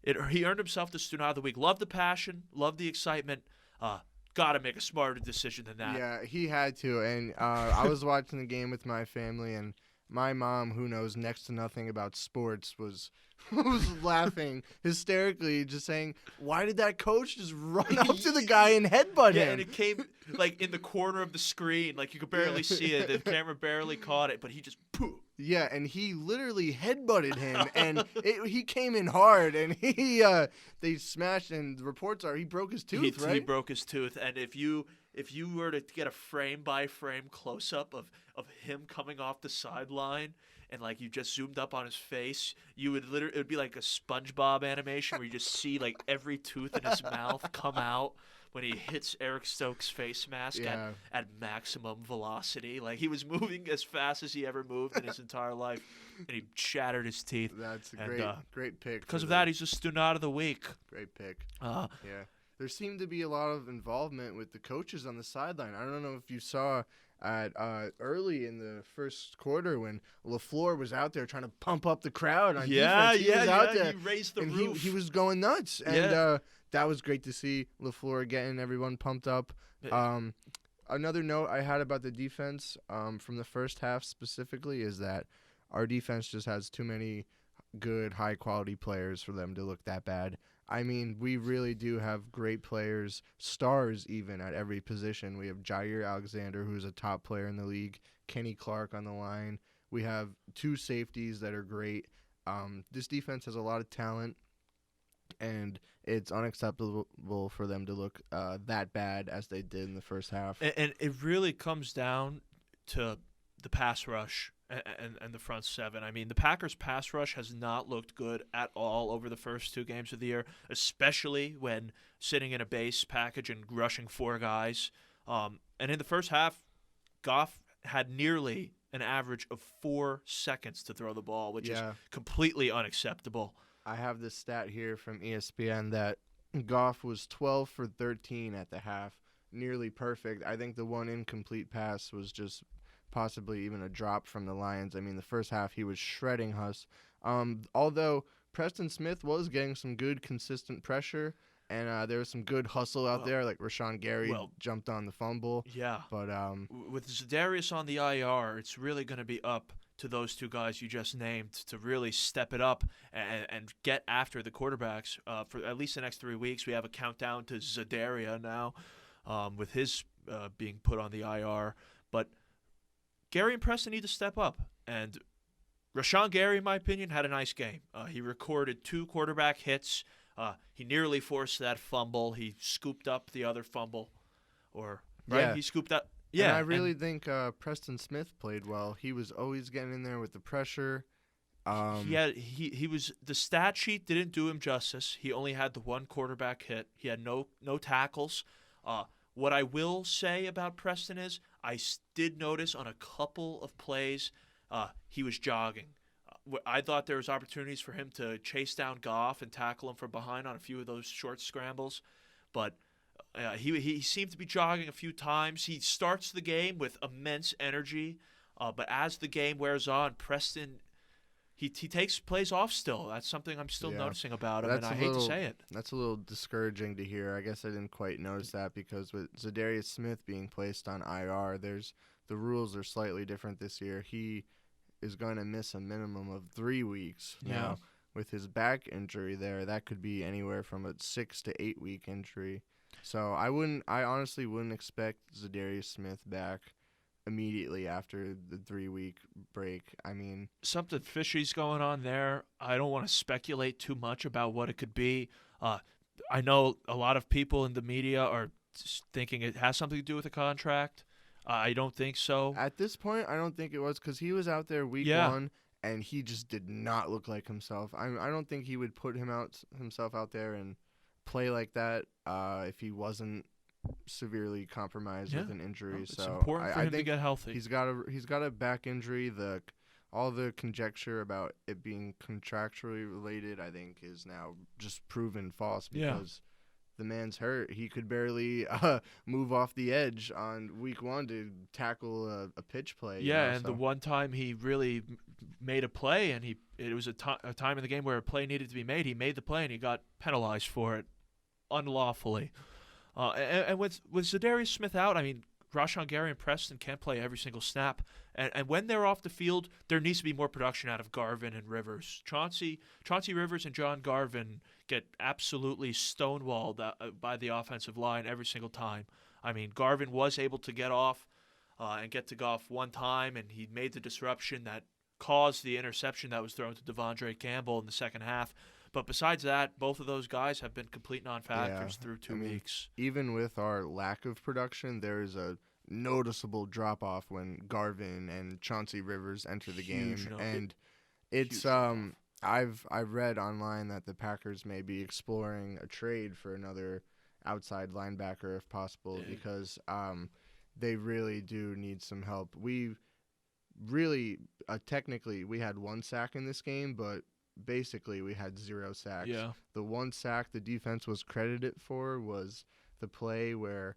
he earned himself the Stunad of the Week. Love the passion, love the excitement. Got to make a smarter decision than that. Yeah, he had to, and I was watching the game with my family, and my mom, who knows next to nothing about sports, was laughing hysterically, just saying, why did that coach just run up to the guy and headbutt him? Yeah, and it came like in the corner of the screen. Like you could barely see it. The camera barely caught it, but he just poof. Yeah, and he literally headbutted him, and he came in hard, and they smashed, and the reports are he broke his tooth, right? He broke his tooth, and if you were to get a frame-by-frame close-up of him coming off the sideline and like you just zoomed up on his face, it would be like a SpongeBob animation where you just see like every tooth in his mouth come out when he hits Eric Stokes' face mask at maximum velocity. Like he was moving as fast as he ever moved in his entire life, and he shattered his teeth. That's a great pick. Because of that, he's a Stunad of the Week. Great pick. Yeah. There seemed to be a lot of involvement with the coaches on the sideline. I don't know if you saw at early in the first quarter when LaFleur was out there trying to pump up the crowd on defense. He was out there, he raised the and roof. He was going nuts. And that was great to see LaFleur getting everyone pumped up. Another note I had about the defense from the first half specifically is that our defense just has too many good, high-quality players for them to look that bad. I mean, we really do have great players, stars even at every position. We have Jair Alexander, who's a top player in the league, Kenny Clark on the line. We have two safeties that are great. This defense has a lot of talent, and it's unacceptable for them to look that bad as they did in the first half. And it really comes down to the pass rush and the front seven. I mean, the Packers' pass rush has not looked good at all over the first 2 games of the year, especially when sitting in a base package and rushing 4 guys. And in the first half, Goff had nearly an average of 4 seconds to throw the ball, which is completely unacceptable. I have this stat here from ESPN that Goff was 12 for 13 at the half, nearly perfect. I think the one incomplete pass was just possibly even a drop from the Lions. I mean, the first half he was shredding Huss. Although Preston Smith was getting some good consistent pressure, and there was some good hustle out there, like Rashawn Gary jumped on the fumble. Yeah. But with Zadarius on the IR, it's really going to be up to those 2 guys you just named to really step it up and get after the quarterbacks for at least the next 3 weeks. We have a countdown to Zadaria now with his being put on the IR. But Gary and Preston need to step up. And Rashawn Gary, in my opinion, had a nice game. He recorded 2 quarterback hits. He nearly forced that fumble. He scooped up the other fumble. He scooped up. Yeah, and I really think Preston Smith played well. He was always getting in there with the pressure. He was the stat sheet didn't do him justice. He only had the 1 quarterback hit. He had no tackles. What I will say about Preston is I did notice on a couple of plays he was jogging. I thought there was opportunities for him to chase down Goff and tackle him from behind on a few of those short scrambles, but he seemed to be jogging a few times. He starts the game with immense energy, but as the game wears on, Preston he plays off still. That's something I'm still noticing about him, and I hate to say it. That's a little discouraging to hear. I guess I didn't quite notice that because with Zadarius Smith being placed on IR, the rules are slightly different this year. He is going to miss a minimum of 3 weeks. Yeah. Now, with his back injury there, that could be anywhere from a 6 to 8 week injury. So I honestly wouldn't expect Zadarius Smith back immediately after the 3 week break. I mean, something fishy's going on there. I don't want to speculate too much about what it could be. I know a lot of people in the media are thinking it has something to do with the contract. I don't think so. At this point, I don't think it was because he was out there week 1 and he just did not look like himself. I don't think he would put himself out there and play like that if he wasn't severely compromised with an injury. It's so important for I him think to get healthy. He's got a back injury. All the conjecture about it being contractually related, I think, is now just proven false because the man's hurt. He could barely move off the edge on week 1 to tackle a pitch play. The one time he really made a play, and it was a time in the game where a play needed to be made. He made the play, and he got penalized for it unlawfully. And with Zadarius Smith out, I mean, Rashawn Gary and Preston can't play every single snap. And when they're off the field, there needs to be more production out of Garvin and Rivers. Chauncey Rivers and John Garvin get absolutely stonewalled by the offensive line every single time. I mean, Garvin was able to get off and get to Goff one time, and he made the disruption that caused the interception that was thrown to Devondre Campbell in the second half. But besides that, both of those guys have been complete non-factors through 2 weeks. Even with our lack of production, there is a noticeable drop-off when Garvin and Chauncey Rivers enter the game. And it's I've read online that the Packers may be exploring a trade for another outside linebacker if possible because they really do need some help. We really technically we had 1 sack in this game, but basically we had 0 sacks. Yeah. The 1 sack the defense was credited for was the play where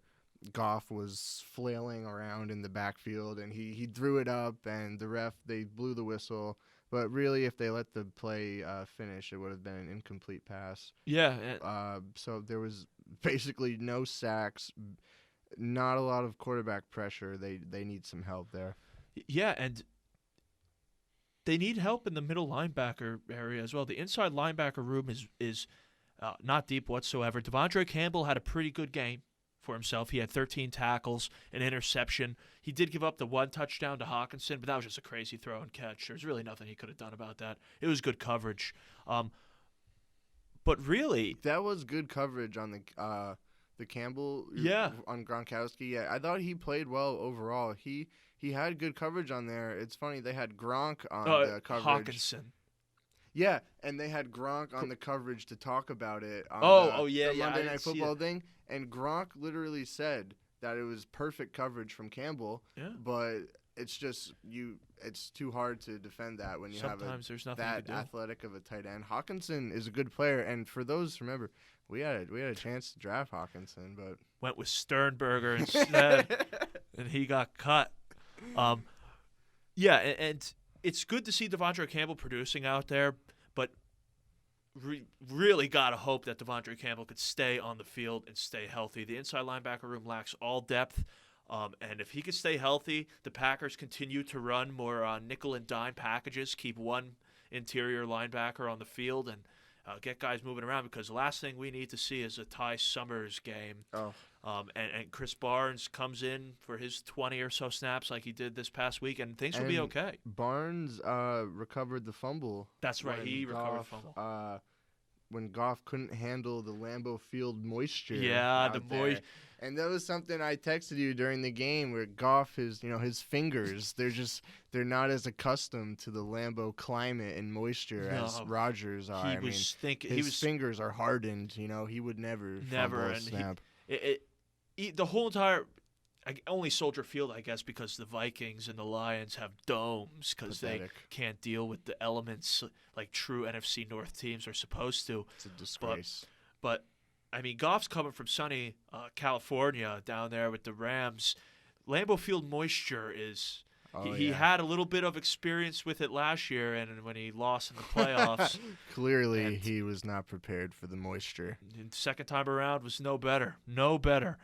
Goff was flailing around in the backfield and he threw it up and the ref, they blew the whistle. But really, if they let the play finish, it would have been an incomplete pass. Yeah. So there was basically no sacks, not a lot of quarterback pressure. They need some help there. Yeah, and they need help in the middle linebacker area as well. The inside linebacker room is not deep whatsoever. Devondre Campbell had a pretty good game for himself. He had 13 tackles, an interception. He did give up the one touchdown to Hawkinson, but that was just a crazy throw and catch. There's really nothing he could have done about that. It was good coverage. But really, that was good coverage on the Campbell on Gronkowski. Yeah, I thought he played well overall. He had good coverage on there. It's funny, they had Gronk on the coverage. Hawkinson. Yeah, and they had Gronk on the coverage to talk about it on the Monday Night Football thing. And Gronk literally said that it was perfect coverage from Campbell. Yeah. But it's just it's too hard to defend that when you Sometimes there's nothing that to do. athletic of a tight end. Hawkinson is a good player, and for those, remember, we had a chance to draft Hawkinson, but went with Sternberger instead, and he got cut. And it's good to see Devondre Campbell producing out there, but really got to hope that Devondre Campbell could stay on the field and stay healthy. The inside linebacker room lacks all depth, and if he could stay healthy, the Packers continue to run more nickel and dime packages, keep one interior linebacker on the field, and get guys moving around, because the last thing we need to see is a Ty Summers game. And Chris Barnes comes in for his 20 or so snaps like he did this past week, and things will be okay. Barnes recovered the fumble. That's right. He recovered the fumble. When Goff couldn't handle the Lambeau Field moisture. Yeah, the moisture. And that was something I texted you during the game, where Goff his fingers, they're not as accustomed to the Lambeau climate and moisture as Rodgers are. His fingers are hardened. He would never fumble a snap. The whole entire only Soldier Field, I guess, because the Vikings and the Lions have domes, because they can't deal with the elements like true NFC North teams are supposed to. It's a disgrace. But Goff's coming from sunny California down there with the Rams. Lambeau Field moisture is. He had a little bit of experience with it last year, and when he lost in the playoffs. Clearly, he was not prepared for the moisture. And second time around was no better. No better.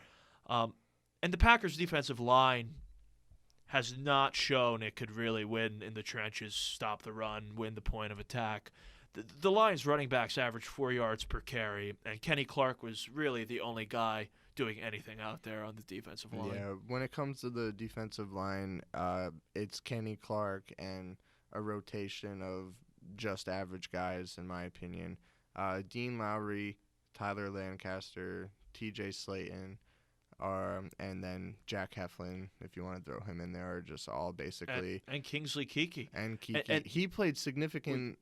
And the Packers' defensive line has not shown it could really win in the trenches, stop the run, win the point of attack. The Lions' running backs averaged 4 yards per carry, and Kenny Clark was really the only guy doing anything out there on the defensive line. Yeah, when it comes to the defensive line, it's Kenny Clark and a rotation of just average guys, in my opinion. Dean Lowry, Tyler Lancaster, TJ Slayton, and then Jack Heflin, if you want to throw him in there, are just all basically. And Kingsley Keke. And Keke. And he played significant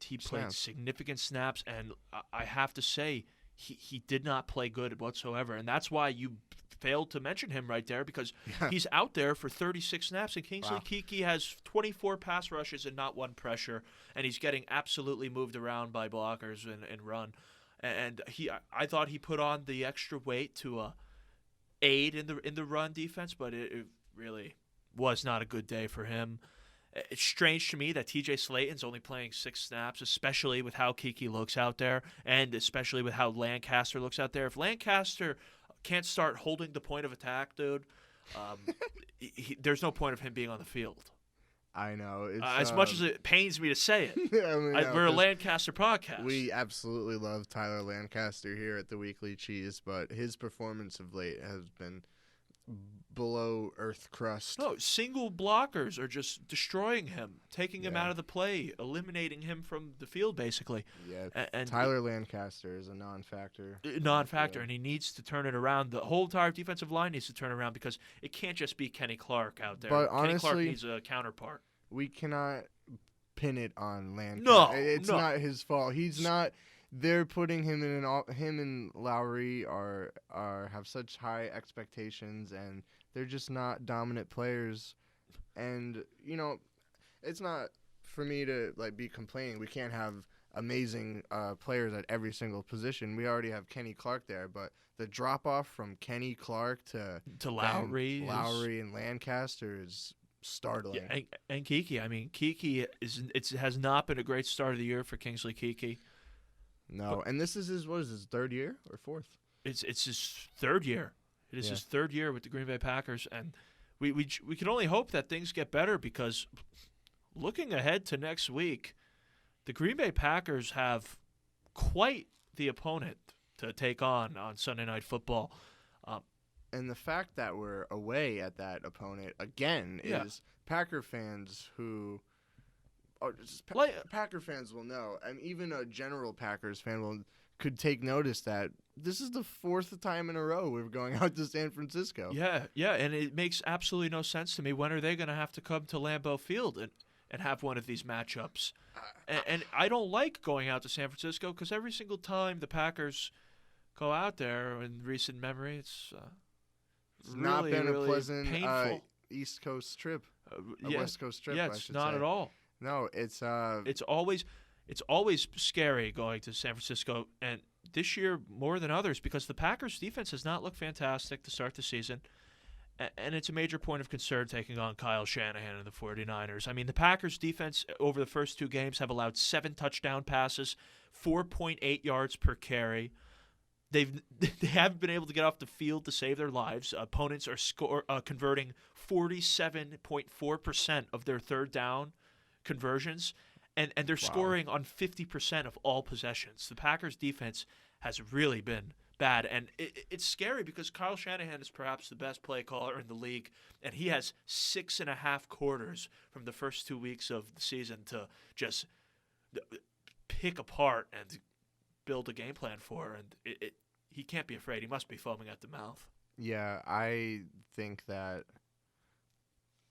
snaps, and I have to say, he did not play good whatsoever, and that's why you failed to mention him right there, because he's out there for 36 snaps, and Kingsley Keke has 24 pass rushes and not one pressure, and he's getting absolutely moved around by blockers and run. And I thought he put on the extra weight to aid in the run defense, but it really was not a good day for him. It's strange to me that TJ Slayton's only playing 6 snaps, especially with how Keke looks out there, and especially with how Lancaster looks out there. If Lancaster can't start holding the point of attack, dude, there's no point of him being on the field. I know. It's, as much as it pains me to say it. We're a Lancaster podcast. We absolutely love Tyler Lancaster here at the Weekly Cheese, but his performance of late has been below earth crust. No, single blockers are just destroying him, taking him out of the play, eliminating him from the field, basically. Yeah, and Tyler Lancaster is a non-factor. And he needs to turn it around. The whole entire defensive line needs to turn around, because it can't just be Kenny Clark out there. But Kenny honestly, Clark needs a counterpart. We cannot pin it on Lancaster. No, it's not his fault. He's not. They're putting him in him and Lowry have such high expectations, and they're just not dominant players. And it's not for me to be complaining. We can't have amazing players at every single position. We already have Kenny Clark there, but the drop off from Kenny Clark to Lowry and Lancaster is startling. Yeah, and Keke. Keke has not been a great start of the year for Kingsley Keke. No, and this is his third year or fourth? It's his third year. It is his third year with the Green Bay Packers, and we can only hope that things get better, because looking ahead to next week, the Green Bay Packers have quite the opponent to take on Sunday Night Football. And the fact that we're away at that opponent again is Packer fans who Packer fans will know, and even a general Packers fan could take notice that this is the fourth time in a row we're going out to San Francisco. Yeah, and it makes absolutely no sense to me. When are they going to have to come to Lambeau Field and have one of these matchups? And I don't like going out to San Francisco because every single time the Packers go out there in recent memory, it's really, not been really a pleasant painful. East Coast trip, West Coast trip. Yeah, I it's should not say. at all. No, it's always scary going to San Francisco, and this year more than others because the Packers' defense has not looked fantastic to start the season, and it's a major point of concern taking on Kyle Shanahan and the 49ers. I mean, the Packers' defense over the first two games have allowed 7 touchdown passes, 4.8 yards per carry. They haven't been able to get off the field to save their lives. Opponents are converting 47.4% of their third down conversions, and they're scoring on 50% of all possessions. The Packers' defense has really been bad, and it's scary because Kyle Shanahan is perhaps the best play caller in the league, and he has 6.5 quarters from the first 2 weeks of the season to just pick apart and build a game plan for, and he can't be afraid. He must be foaming at the mouth. Yeah, I think that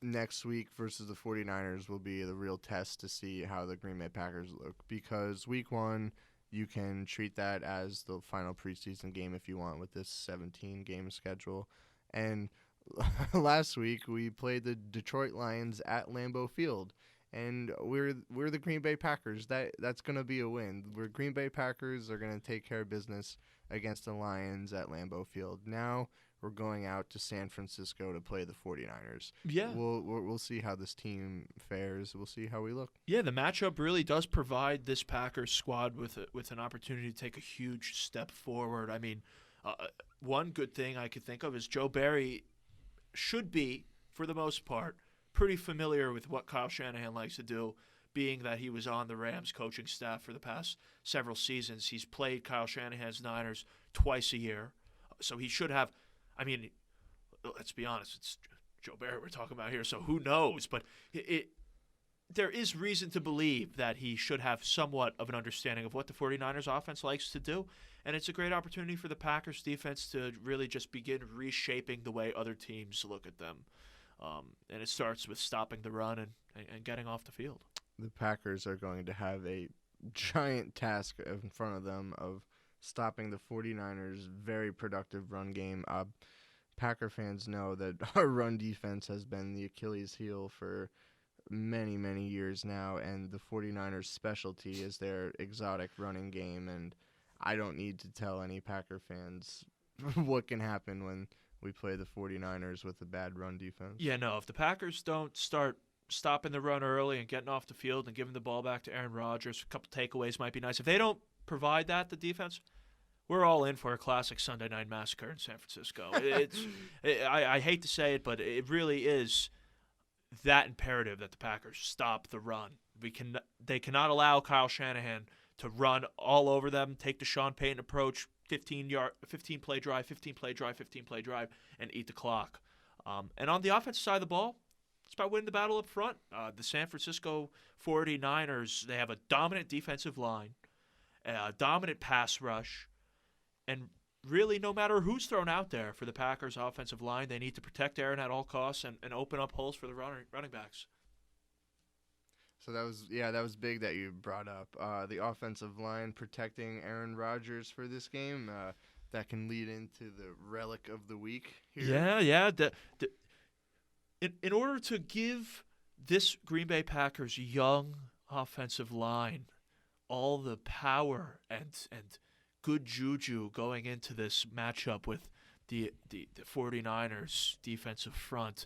next week versus the 49ers will be the real test to see how the Green Bay Packers look, because week 1 you can treat that as the final preseason game if you want with this 17-game schedule. And last week we played the Detroit Lions at Lambeau Field, and we're the Green Bay Packers. That's going to be a win. We're Green Bay Packers are going to take care of business against the Lions at Lambeau Field. Now we're going out to San Francisco to play the 49ers. Yeah. We'll see how this team fares. We'll see how we look. Yeah, the matchup really does provide this Packers squad with an opportunity to take a huge step forward. I mean, one good thing I could think of is Joe Barry should be, for the most part, pretty familiar with what Kyle Shanahan likes to do, being that he was on the Rams coaching staff for the past several seasons. He's played Kyle Shanahan's Niners twice a year, so he should have. I mean, let's be honest, it's Joe Barry we're talking about here, so who knows? But there is reason to believe that he should have somewhat of an understanding of what the 49ers offense likes to do, and it's a great opportunity for the Packers defense to really just begin reshaping the way other teams look at them. And it starts with stopping the run and getting off the field. The Packers are going to have a giant task in front of them of stopping the 49ers' very productive run game. Packer fans know that our run defense has been the Achilles heel for many, many years now, and the 49ers' specialty is their exotic running game, and I don't need to tell any Packer fans what can happen when we play the 49ers with a bad run defense. Yeah, no, if the Packers don't start stopping the run early and getting off the field and giving the ball back to Aaron Rodgers, a couple takeaways might be nice. If they don't provide that, the defense, we're all in for a classic Sunday night massacre in San Francisco. I hate to say it, but it really is that imperative that the Packers stop the run. They cannot allow Kyle Shanahan to run all over them, take the Sean Payton approach, 15-play drive, and eat the clock. And on the offensive side of the ball, it's about winning the battle up front. The San Francisco 49ers, they have a dominant defensive line, a dominant pass rush, and really no matter who's thrown out there for the Packers' offensive line, they need to protect Aaron at all costs and open up holes for the running backs. So that was big that you brought up the offensive line protecting Aaron Rodgers for this game. That can lead into the relic of the week here. Yeah. In order to give this Green Bay Packers young offensive line all the power and good juju going into this matchup with the 49ers defensive front,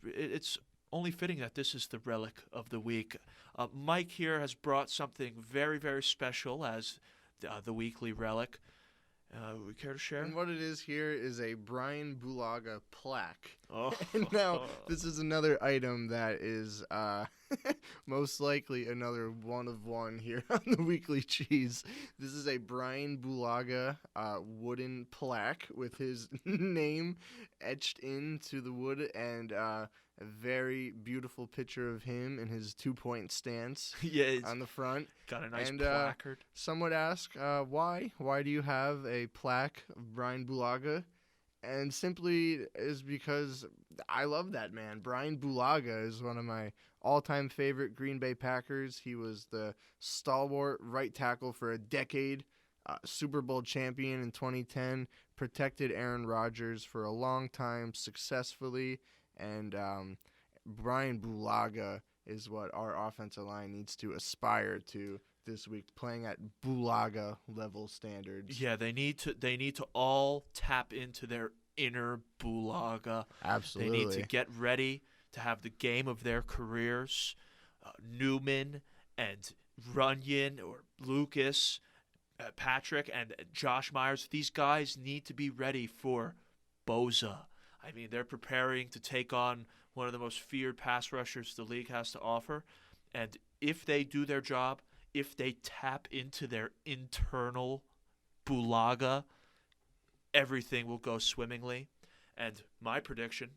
it's only fitting that this is the relic of the week. Mike here has brought something very, very special as the weekly relic. We care to share? And what it is here is a Brian Bulaga plaque. Oh. And now, this is another item that is most likely another one of one here on the Weekly Cheese. This is a Brian Bulaga wooden plaque with his name etched into the wood, and a very beautiful picture of him in his 2-point stance on the front. Got a nice placard. Some would ask, why? Why do you have a plaque of Brian Bulaga? And simply is because I love that man. Brian Bulaga is one of my all-time favorite Green Bay Packers. He was the stalwart right tackle for a decade, Super Bowl champion in 2010, protected Aaron Rodgers for a long time successfully, and Brian Bulaga is what our offensive line needs to aspire to this week, playing at Bulaga level standards. Yeah, they need to all tap into their inner Bulaga. Absolutely. They need to get ready to have the game of their careers. Newman and Runyon or Lucas, Patrick and Josh Myers, these guys need to be ready for Boza. I mean, they're preparing to take on one of the most feared pass rushers the league has to offer. And if they do their job, if they tap into their internal Bulaga, everything will go swimmingly. And my prediction,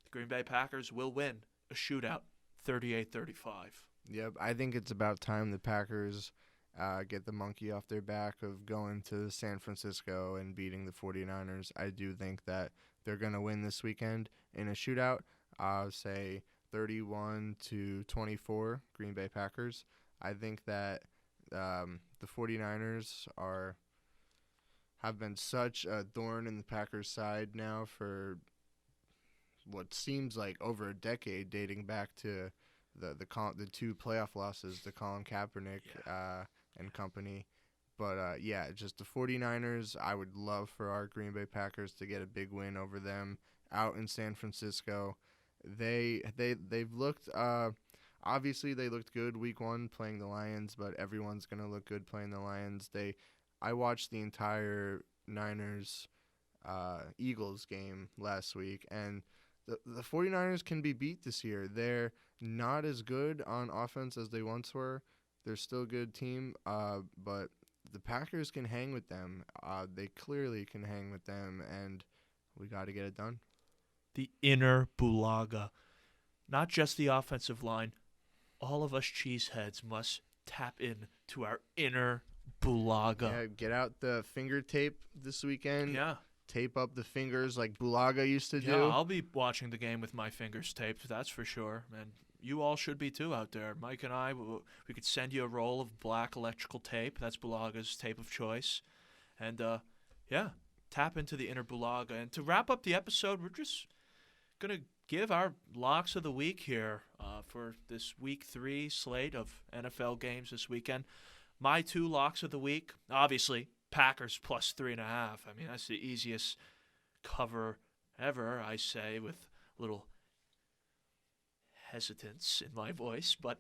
the Green Bay Packers will win a shootout, 38-35. Yep, I think it's about time the Packers get the monkey off their back of going to San Francisco and beating the 49ers. I do think that they're going to win this weekend in a shootout. I'll say 31-24 Green Bay Packers. I think that the 49ers have been such a thorn in the Packers' side now for what seems like over a decade, dating back to the two playoff losses to Colin Kaepernick and company. But, just the 49ers, I would love for our Green Bay Packers to get a big win over them out in San Francisco. They've looked obviously they looked good week 1 playing the Lions, but everyone's going to look good playing the Lions. I watched the entire Niners Eagles game last week, and the 49ers can be beat this year. They're not as good on offense as they once were. They're still a good team, but the Packers can hang with them. They clearly can hang with them, and we got to get it done. The inner Bulaga. Not just the offensive line. All of us cheeseheads must tap in to our inner Bulaga. Yeah, get out the finger tape this weekend. Yeah. Tape up the fingers like Bulaga used to do. Yeah, I'll be watching the game with my fingers taped, that's for sure. And you all should be too out there. Mike and I, we could send you a roll of black electrical tape. That's Bulaga's tape of choice. And, tap into the inner Bulaga. And to wrap up the episode, we're just going to give our locks of the week here for this Week 3 slate of NFL games this weekend. My 2 locks of the week, obviously, Packers plus 3.5. I mean, that's the easiest cover ever, I say, with a little hesitance in my voice. But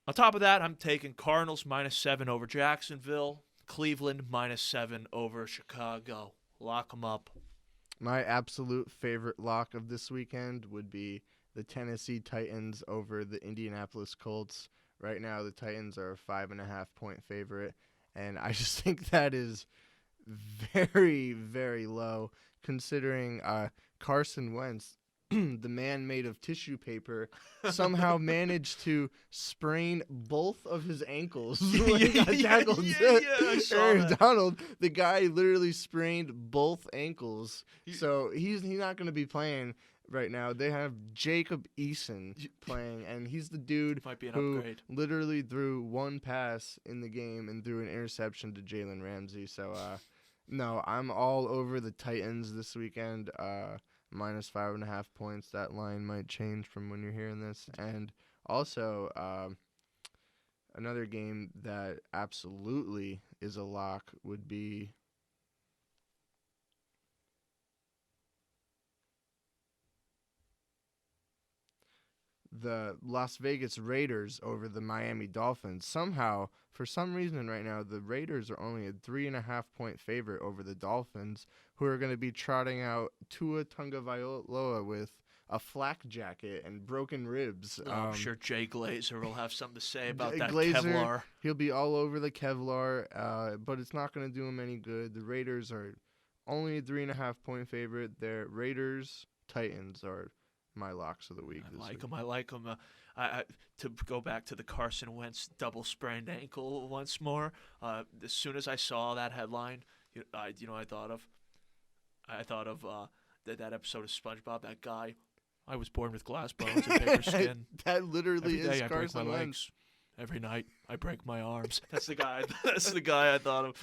on top of that, I'm taking Cardinals -7 over Jacksonville, Cleveland -7 over Chicago. Lock them up. My absolute favorite lock of this weekend would be the Tennessee Titans over the Indianapolis Colts. Right now, the Titans are a 5.5-point favorite, and I just think that is very, very low, considering Carson Wentz, the man made of tissue paper, somehow managed to sprain both of his ankles when he got tackled. I saw Aaron that. Donald, the guy literally sprained both ankles, so he's not going to be playing right now. They have Jacob Eason playing, and he's the dude Might be an who upgrade. literally threw one pass in the game and threw an interception to Jalen Ramsey. So, no, I'm all over the Titans this weekend. -5.5 points. That line might change from when you're hearing this. And also, another game that absolutely is a lock would be the Las Vegas Raiders over the Miami Dolphins. Somehow, for some reason right now, the Raiders are only a 3.5-point favorite over the Dolphins, who are going to be trotting out Tua Tagovailoa with a flak jacket and broken ribs. I'm sure Jay Glazer will have something to say about that Glazer, Kevlar. He'll be all over the Kevlar, but it's not going to do him any good. The Raiders are only a 3.5-point favorite. Their Raiders, Titans are my locks of the week. I like them. To go back to the Carson Wentz double sprained ankle once more. As soon as I saw that headline, I thought of that episode of SpongeBob. That guy, I was born with glass bones and paper skin. That literally Every day is I break Carson my Wentz. legs. Every night I break my arms. That's the guy. That's the guy I thought of.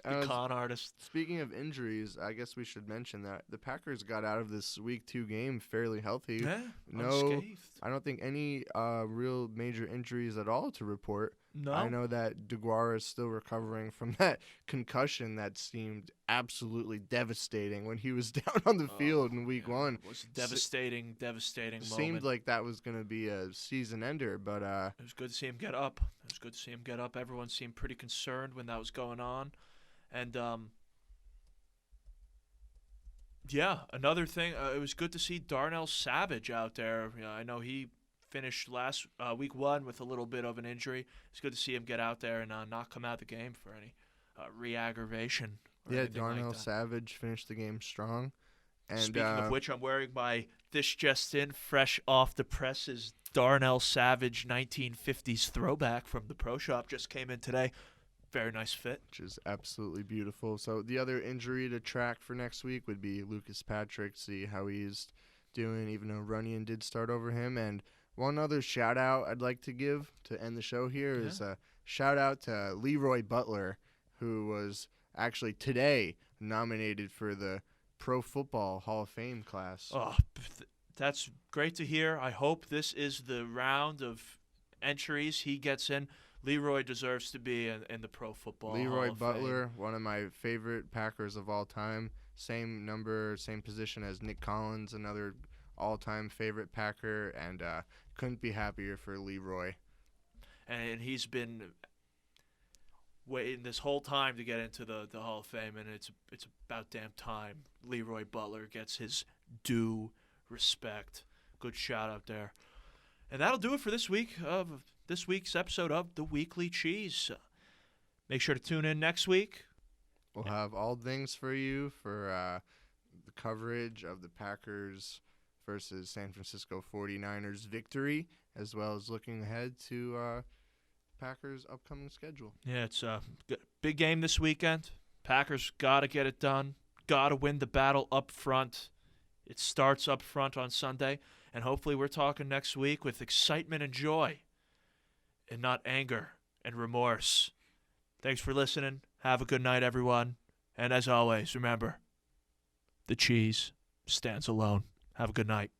The con artist. Speaking of injuries, I guess we should mention that the Packers got out of this Week 2 game fairly healthy. Yeah, no, unscathed. I don't think any real major injuries at all to report. No. I know that DeGuara is still recovering from that concussion that seemed absolutely devastating when he was down on the field in Week 1. It was a devastating moment. Seemed like that was going to be a season ender, but it was good to see him get up. Everyone seemed pretty concerned when that was going on. And, another thing, it was good to see Darnell Savage out there. I know he finished last Week 1 with a little bit of an injury. It's good to see him get out there and not come out of the game for any re-aggravation. Yeah, Darnell Savage finished the game strong. And speaking of which, I'm wearing my This Just In fresh off the presses Darnell Savage 1950s throwback from the Pro Shop. Just came in today. Very nice fit. Which is absolutely beautiful. So the other injury to track for next week would be Lucas Patrick, see how he's doing, even though Runyon did start over him. And one other shout-out I'd like to give to end the show here is a shout-out to Leroy Butler, who was actually today nominated for the Pro Football Hall of Fame class. Oh, that's great to hear. I hope this is the round of entries he gets in. Leroy deserves to be in the Pro Football Leroy Hall of Butler, Fame. one of my favorite Packers of all time. Same number, same position as Nick Collins, another all-time favorite Packer, and couldn't be happier for Leroy. And he's been waiting this whole time to get into the Hall of Fame, and it's about damn time Leroy Butler gets his due respect. Good shout out there. And that'll do it for this week of this week's episode of The Weekly Cheese. Make sure to tune in next week. We'll have all things for you for the coverage of the Packers versus San Francisco 49ers victory, as well as looking ahead to Packers' upcoming schedule. Yeah, it's a big game this weekend. Packers got to get it done. Got to win the battle up front. It starts up front on Sunday. And hopefully we're talking next week with excitement and joy and not anger and remorse. Thanks for listening. Have a good night, everyone. And as always, remember, the cheese stands alone. Have a good night.